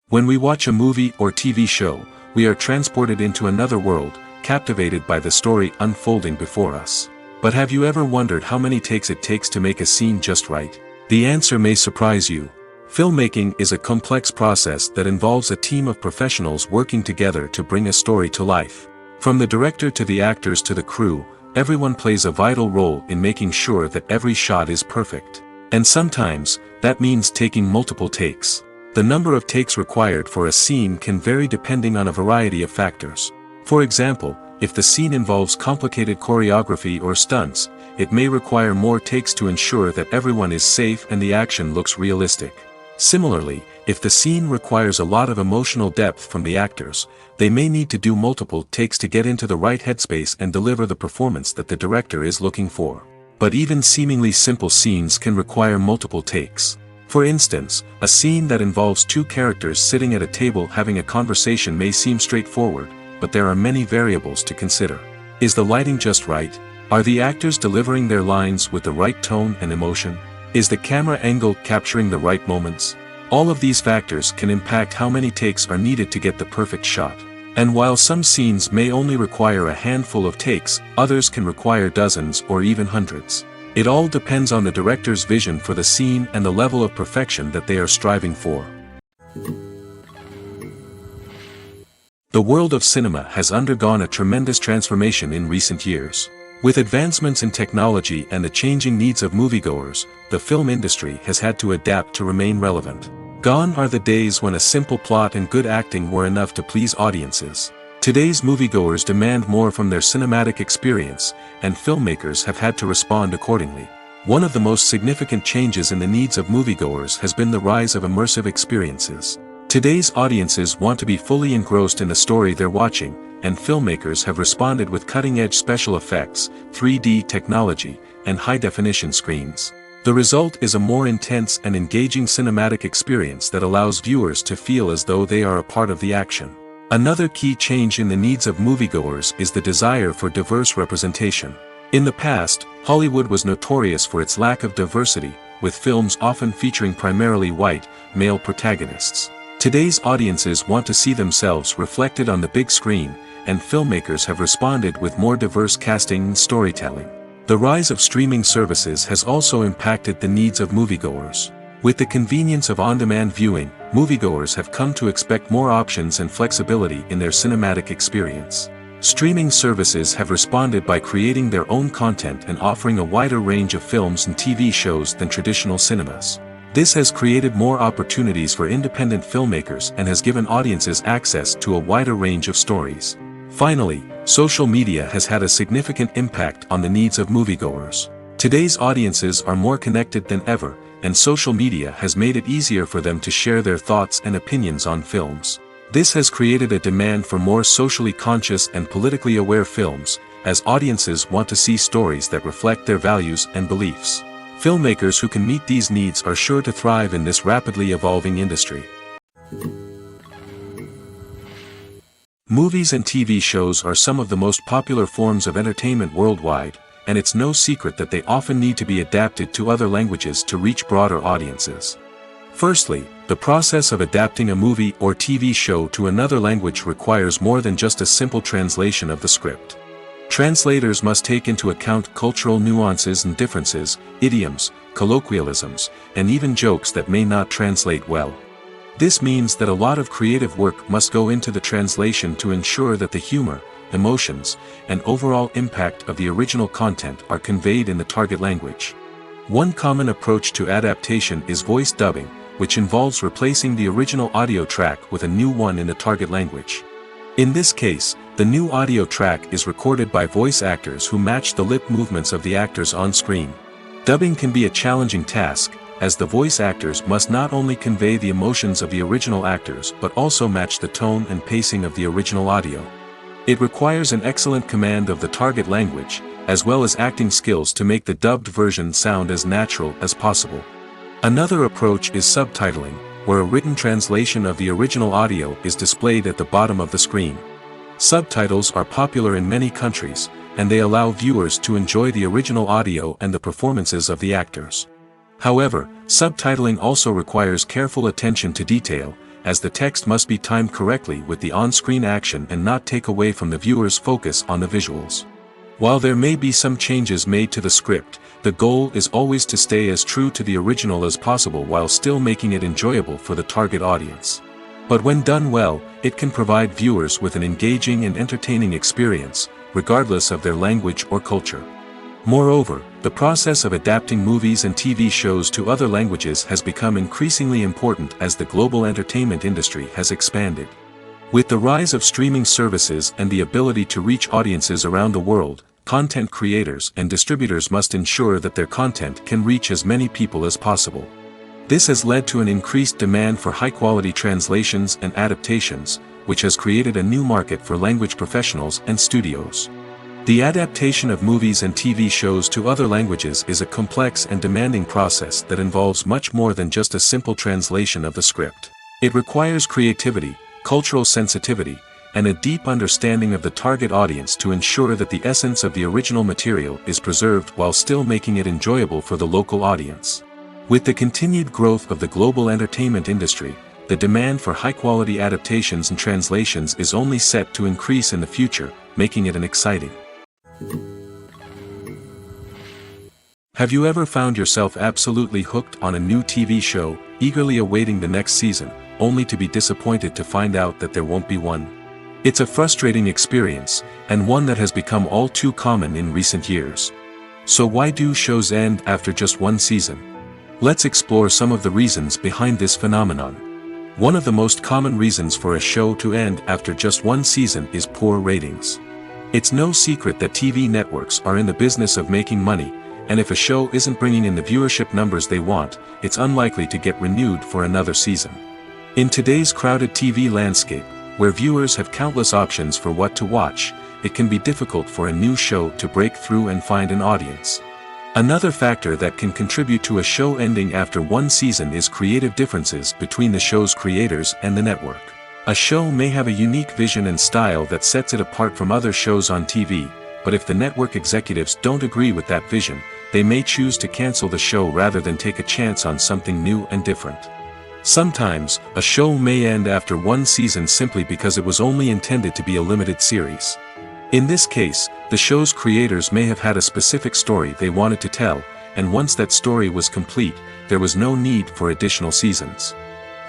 When we watch a movie or TV show, we are transported into another world, captivated by the story unfolding before us. But have you ever wondered how many takes it takes to make a scene just right? The answer may surprise you. Filmmaking is a complex process that involves a team of professionals working together to bring a story to life. From the director to the actors to the crew, everyone plays a vital role in making sure that every shot is perfect. And sometimes, that means taking multiple takes. The number of takes required for a scene can vary depending on a variety of factors. For example, if the scene involves complicated choreography or stunts, it may require more takes to ensure that everyone is safe and the action looks realistic. Similarly, if the scene requires a lot of emotional depth from the actors, they may need to do multiple takes to get into the right headspace and deliver the performance that the director is looking for. But even seemingly simple scenes can require multiple takes. For instance, a scene that involves two characters sitting at a table having a conversation may seem straightforward, but there are many variables to consider. Is the lighting just right? Are the actors delivering their lines with the right tone and emotion? Is the camera angle capturing the right moments? All of these factors can impact how many takes are needed to get the perfect shot. And while some scenes may only require a handful of takes, others can require dozens or even hundreds. It all depends on the director's vision for the scene and the level of perfection that they are striving for. The world of cinema has undergone a tremendous transformation in recent years. With advancements in technology and the changing needs of moviegoers, the film industry has had to adapt to remain relevant. Gone are the days when a simple plot and good acting were enough to please audiences. Today's moviegoers demand more from their cinematic experience, and filmmakers have had to respond accordingly. One of the most significant changes in the needs of moviegoers has been the rise of immersive experiences. Today's audiences want to be fully engrossed in the story they're watching, and filmmakers have responded with cutting-edge special effects, 3D technology, and high-definition screens. The result is a more intense and engaging cinematic experience that allows viewers to feel as though they are a part of the action. Another key change in the needs of moviegoers is the desire for diverse representation. In the past, Hollywood was notorious for its lack of diversity, with films often featuring primarily white, male protagonists. Today's audiences want to see themselves reflected on the big screen, and filmmakers have responded with more diverse casting and storytelling. The rise of streaming services has also impacted the needs of moviegoers. With the convenience of on-demand viewing, moviegoers have come to expect more options and flexibility in their cinematic experience. Streaming services have responded by creating their own content and offering a wider range of films and TV shows than traditional cinemas. This has created more opportunities for independent filmmakers and has given audiences access to a wider range of stories. Finally, social media has had a significant impact on the needs of moviegoers. Today's audiences are more connected than ever, and social media has made it easier for them to share their thoughts and opinions on films. This has created a demand for more socially conscious and politically aware films, as audiences want to see stories that reflect their values and beliefs. Filmmakers who can meet these needs are sure to thrive in this rapidly evolving industry. Movies and TV shows are some of the most popular forms of entertainment worldwide, and it's no secret that they often need to be adapted to other languages to reach broader audiences. Firstly, the process of adapting a movie or TV show to another language requires more than just a simple translation of the script. Translators must take into account cultural nuances and differences, idioms, colloquialisms, and even jokes that may not translate well. This means that a lot of creative work must go into the translation to ensure that the humor, emotions, and overall impact of the original content are conveyed in the target language. One common approach to adaptation is voice dubbing, which involves replacing the original audio track with a new one in the target language. In this case, the new audio track is recorded by voice actors who match the lip movements of the actors on screen. Dubbing can be a challenging task, as the voice actors must not only convey the emotions of the original actors but also match the tone and pacing of the original audio. It requires an excellent command of the target language, as well as acting skills to make the dubbed version sound as natural as possible. Another approach is subtitling, where a written translation of the original audio is displayed at the bottom of the screen. Subtitles are popular in many countries, and they allow viewers to enjoy the original audio and the performances of the actors. However, subtitling also requires careful attention to detail, as the text must be timed correctly with the on-screen action and not take away from the viewer's focus on the visuals. While there may be some changes made to the script, the goal is always to stay as true to the original as possible while still making it enjoyable for the target audience. But when done well, it can provide viewers with an engaging and entertaining experience, regardless of their language or culture. Moreover, the process of adapting movies and TV shows to other languages has become increasingly important as the global entertainment industry has expanded. With the rise of streaming services and the ability to reach audiences around the world, content creators and distributors must ensure that their content can reach as many people as possible. This has led to an increased demand for high-quality translations and adaptations, which has created a new market for language professionals and studios. The adaptation of movies and TV shows to other languages is a complex and demanding process that involves much more than just a simple translation of the script. It requires creativity, cultural sensitivity, and a deep understanding of the target audience to ensure that the essence of the original material is preserved while still making it enjoyable for the local audience. With the continued growth of the global entertainment industry, the demand for high-quality adaptations and translations is only set to increase in the future, making it exciting. Have you ever found yourself absolutely hooked on a new TV show, eagerly awaiting the next season, only to be disappointed to find out that there won't be one? It's a frustrating experience, and one that has become all too common in recent years. So why do shows end after just one season? Let's explore some of the reasons behind this phenomenon. One of the most common reasons for a show to end after just one season is poor ratings. It's no secret that TV networks are in the business of making money, and if a show isn't bringing in the viewership numbers they want, it's unlikely to get renewed for another season. In today's crowded TV landscape, where viewers have countless options for what to watch, it can be difficult for a new show to break through and find an audience. Another factor that can contribute to a show ending after one season is creative differences between the show's creators and the network. A show may have a unique vision and style that sets it apart from other shows on TV, but if the network executives don't agree with that vision, they may choose to cancel the show rather than take a chance on something new and different. Sometimes, a show may end after one season simply because it was only intended to be a limited series. In this case, the show's creators may have had a specific story they wanted to tell, and once that story was complete, there was no need for additional seasons.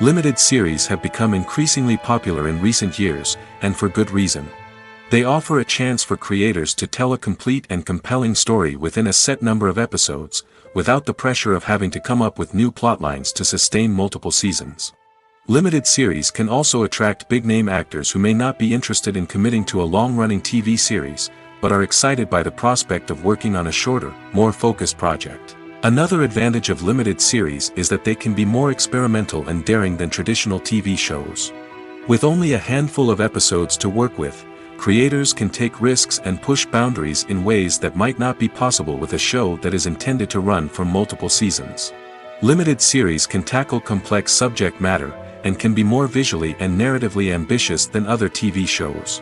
Limited series have become increasingly popular in recent years, and for good reason. They offer a chance for creators to tell a complete and compelling story within a set number of episodes, without the pressure of having to come up with new plotlines to sustain multiple seasons. Limited series can also attract big-name actors who may not be interested in committing to a long-running TV series, but are excited by the prospect of working on a shorter, more focused project. Another advantage of limited series is that they can be more experimental and daring than traditional TV shows. With only a handful of episodes to work with, creators can take risks and push boundaries in ways that might not be possible with a show that is intended to run for multiple seasons. Limited series can tackle complex subject matter, and can be more visually and narratively ambitious than other TV shows.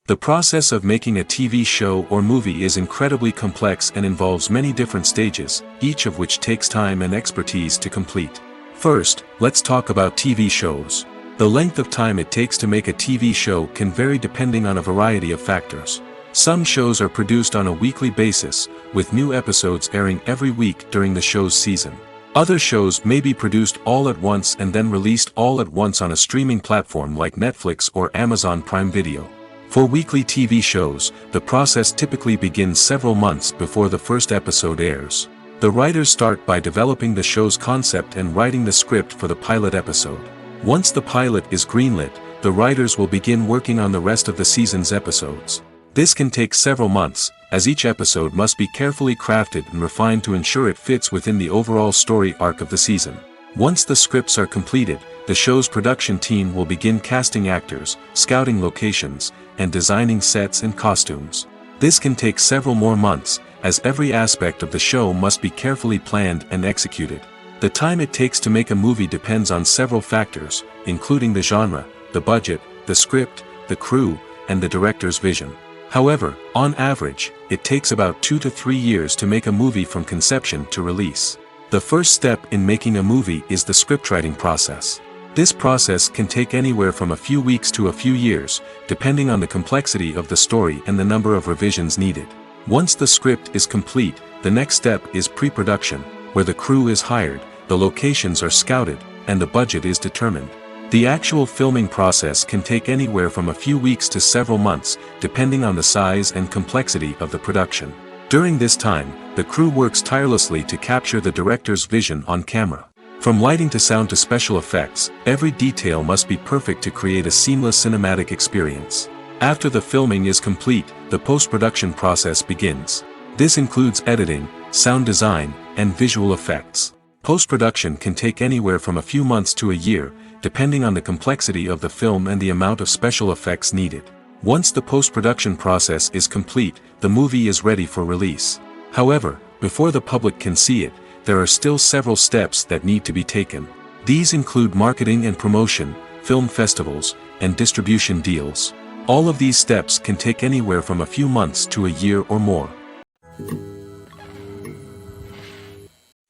The process of making a TV show or movie is incredibly complex and involves many different stages, each of which takes time and expertise to complete. First, let's talk about TV shows. The length of time it takes to make a TV show can vary depending on a variety of factors. Some shows are produced on a weekly basis, with new episodes airing every week during the show's season. Other shows may be produced all at once and then released all at once on a streaming platform like Netflix or Amazon Prime Video. For weekly TV shows, the process typically begins several months before the first episode airs. The writers start by developing the show's concept and writing the script for the pilot episode. Once the pilot is greenlit, the writers will begin working on the rest of the season's episodes. This can take several months, as each episode must be carefully crafted and refined to ensure it fits within the overall story arc of the season. Once the scripts are completed, the show's production team will begin casting actors, scouting locations, and designing sets and costumes. This can take several more months, as every aspect of the show must be carefully planned and executed. The time it takes to make a movie depends on several factors, including the genre, the budget, the script, the crew, and the director's vision. However, on average, it takes about 2 to 3 years to make a movie from conception to release. The first step in making a movie is the scriptwriting process. This process can take anywhere from a few weeks to a few years, depending on the complexity of the story and the number of revisions needed. Once the script is complete, the next step is pre-production, where the crew is hired, the locations are scouted, and the budget is determined. The actual filming process can take anywhere from a few weeks to several months, depending on the size and complexity of the production. During this time, the crew works tirelessly to capture the director's vision on camera. From lighting to sound to special effects, every detail must be perfect to create a seamless cinematic experience. After the filming is complete, the post-production process begins. This includes editing, sound design, and visual effects. Post-production can take anywhere from a few months to a year, depending on the complexity of the film and the amount of special effects needed. Once the post-production process is complete, the movie is ready for release. However, before the public can see it, there are still several steps that need to be taken. These include marketing and promotion, film festivals, and distribution deals. All of these steps can take anywhere from a few months to a year or more.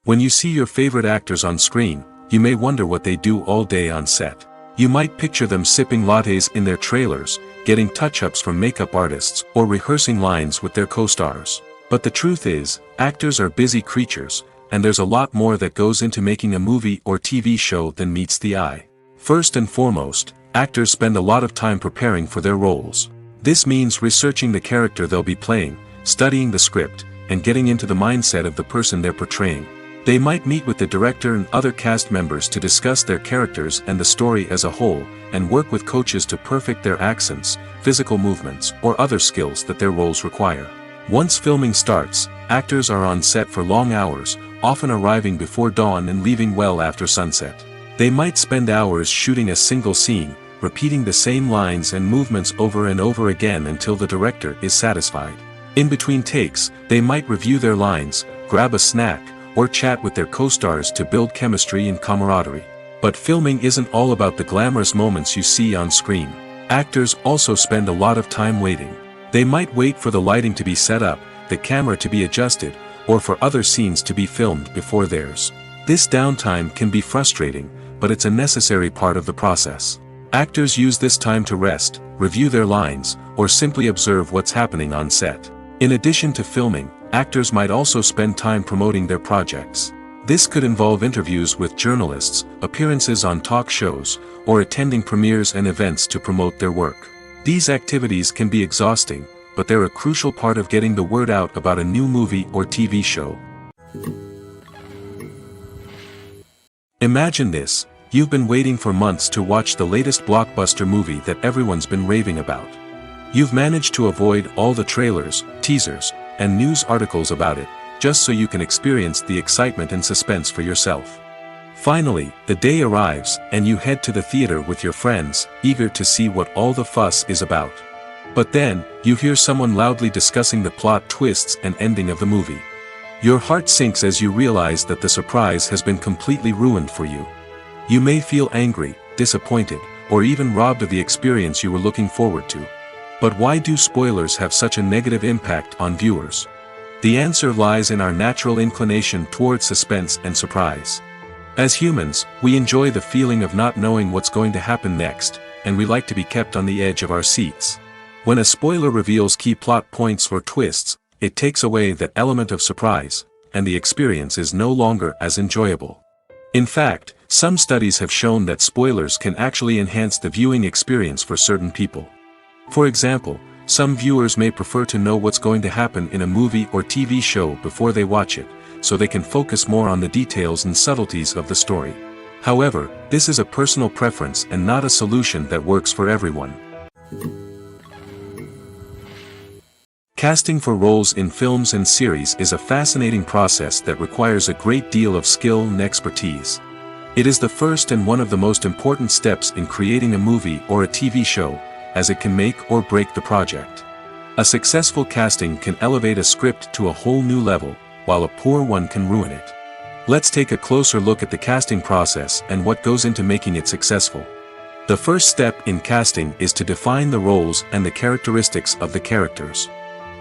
When you see your favorite actors on screen, you may wonder what they do all day on set. You might picture them sipping lattes in their trailers, getting touch-ups from makeup artists, or rehearsing lines with their co-stars. But the truth is, actors are busy creatures, and there's a lot more that goes into making a movie or TV show than meets the eye. First and foremost, actors spend a lot of time preparing for their roles. This means researching the character they'll be playing, studying the script, and getting into the mindset of the person they're portraying. They might meet with the director and other cast members to discuss their characters and the story as a whole, and work with coaches to perfect their accents, physical movements, or other skills that their roles require. Once filming starts, actors are on set for long hours, often arriving before dawn and leaving well after sunset. They might spend hours shooting a single scene, repeating the same lines and movements over and over again until the director is satisfied. In between takes, they might review their lines, grab a snack, or chat with their co-stars to build chemistry and camaraderie. But filming isn't all about the glamorous moments you see on screen. Actors also spend a lot of time waiting. They might wait for the lighting to be set up, the camera to be adjusted, or for other scenes to be filmed before theirs. This downtime can be frustrating, but it's a necessary part of the process. Actors use this time to rest, review their lines, or simply observe what's happening on set. In addition to filming, actors might also spend time promoting their projects. This could involve interviews with journalists, appearances on talk shows, or attending premieres and events to promote their work. These activities can be exhausting, but they're a crucial part of getting the word out about a new movie or TV show. Imagine this: you've been waiting for months to watch the latest blockbuster movie that everyone's been raving about. You've managed to avoid all the trailers, teasers, and news articles about it, just so you can experience the excitement and suspense for yourself. Finally, the day arrives, and you head to the theater with your friends, eager to see what all the fuss is about. But then, you hear someone loudly discussing the plot twists and ending of the movie. Your heart sinks as you realize that the surprise has been completely ruined for you. You may feel angry, disappointed, or even robbed of the experience you were looking forward to. But why do spoilers have such a negative impact on viewers? The answer lies in our natural inclination towards suspense and surprise. As humans, we enjoy the feeling of not knowing what's going to happen next, and we like to be kept on the edge of our seats. When a spoiler reveals key plot points or twists, it takes away that element of surprise, and the experience is no longer as enjoyable. In fact, some studies have shown that spoilers can actually enhance the viewing experience for certain people. For example, some viewers may prefer to know what's going to happen in a movie or TV show before they watch it, so they can focus more on the details and subtleties of the story. However, this is a personal preference and not a solution that works for everyone. Casting for roles in films and series is a fascinating process that requires a great deal of skill and expertise. It is the first and one of the most important steps in creating a movie or a TV show, as it can make or break the project. A successful casting can elevate a script to a whole new level, while a poor one can ruin it. Let's take a closer look at the casting process and what goes into making it successful. The first step in casting is to define the roles and the characteristics of the characters.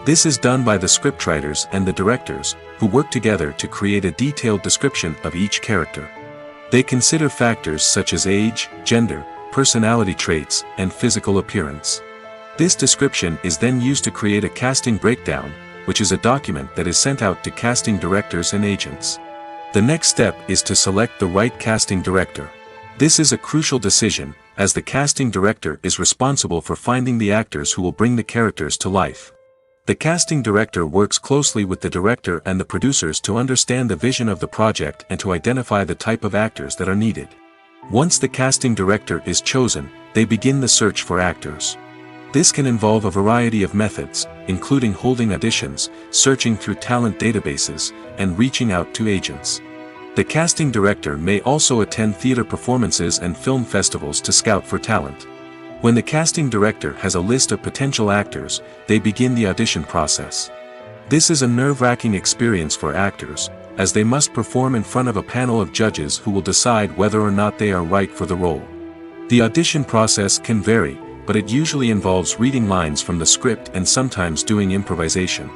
This is done by the scriptwriters and the directors, who work together to create a detailed description of each character. They consider factors such as age, gender, personality traits, and physical appearance. This description is then used to create a casting breakdown, which is a document that is sent out to casting directors and agents. The next step is to select the right casting director. This is a crucial decision, as the casting director is responsible for finding the actors who will bring the characters to life. The casting director works closely with the director and the producers to understand the vision of the project and to identify the type of actors that are needed. Once the casting director is chosen, they begin the search for actors. This can involve a variety of methods, including holding auditions, searching through talent databases, and reaching out to agents. The casting director may also attend theater performances and film festivals to scout for talent. When the casting director has a list of potential actors, they begin the audition process. This is a nerve-wracking experience for actors, as they must perform in front of a panel of judges who will decide whether or not they are right for the role. The audition process can vary, but it usually involves reading lines from the script and sometimes doing improvisation.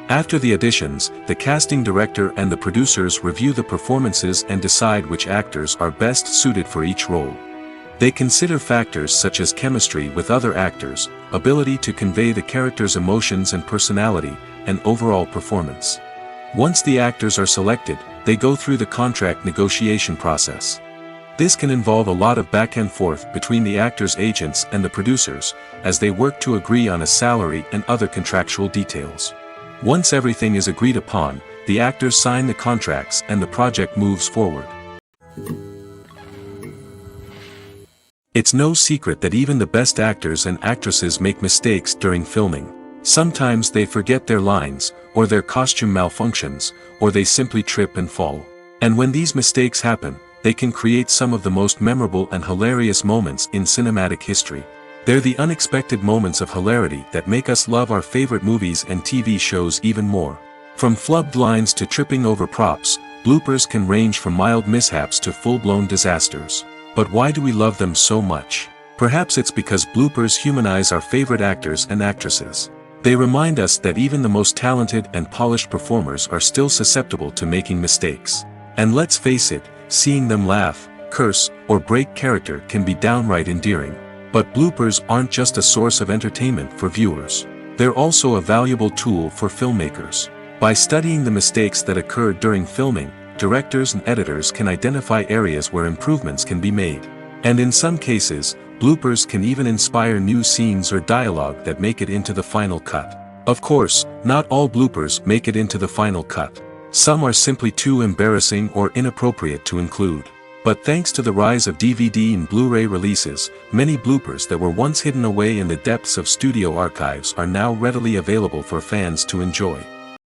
After the auditions, the casting director and the producers review the performances and decide which actors are best suited for each role. They consider factors such as chemistry with other actors, ability to convey the character's emotions and personality, and overall performance. Once the actors are selected, they go through the contract negotiation process. This can involve a lot of back and forth between the actors' agents and the producers, as they work to agree on a salary and other contractual details. Once everything is agreed upon, the actors sign the contracts and the project moves forward. It's no secret that even the best actors and actresses make mistakes during filming. Sometimes they forget their lines, or their costume malfunctions, or they simply trip and fall. And when these mistakes happen, they can create some of the most memorable and hilarious moments in cinematic history. They're the unexpected moments of hilarity that make us love our favorite movies and TV shows even more. From flubbed lines to tripping over props, bloopers can range from mild mishaps to full-blown disasters. But why do we love them so much? Perhaps it's because bloopers humanize our favorite actors and actresses. They remind us that even the most talented and polished performers are still susceptible to making mistakes. And let's face it, seeing them laugh, curse, or break character can be downright endearing. But bloopers aren't just a source of entertainment for viewers. They're also a valuable tool for filmmakers. By studying the mistakes that occurred during filming, directors and editors can identify areas where improvements can be made. And in some cases, bloopers can even inspire new scenes or dialogue that make it into the final cut. Of course, not all bloopers make it into the final cut. Some are simply too embarrassing or inappropriate to include. But thanks to the rise of DVD and Blu-ray releases, many bloopers that were once hidden away in the depths of studio archives are now readily available for fans to enjoy.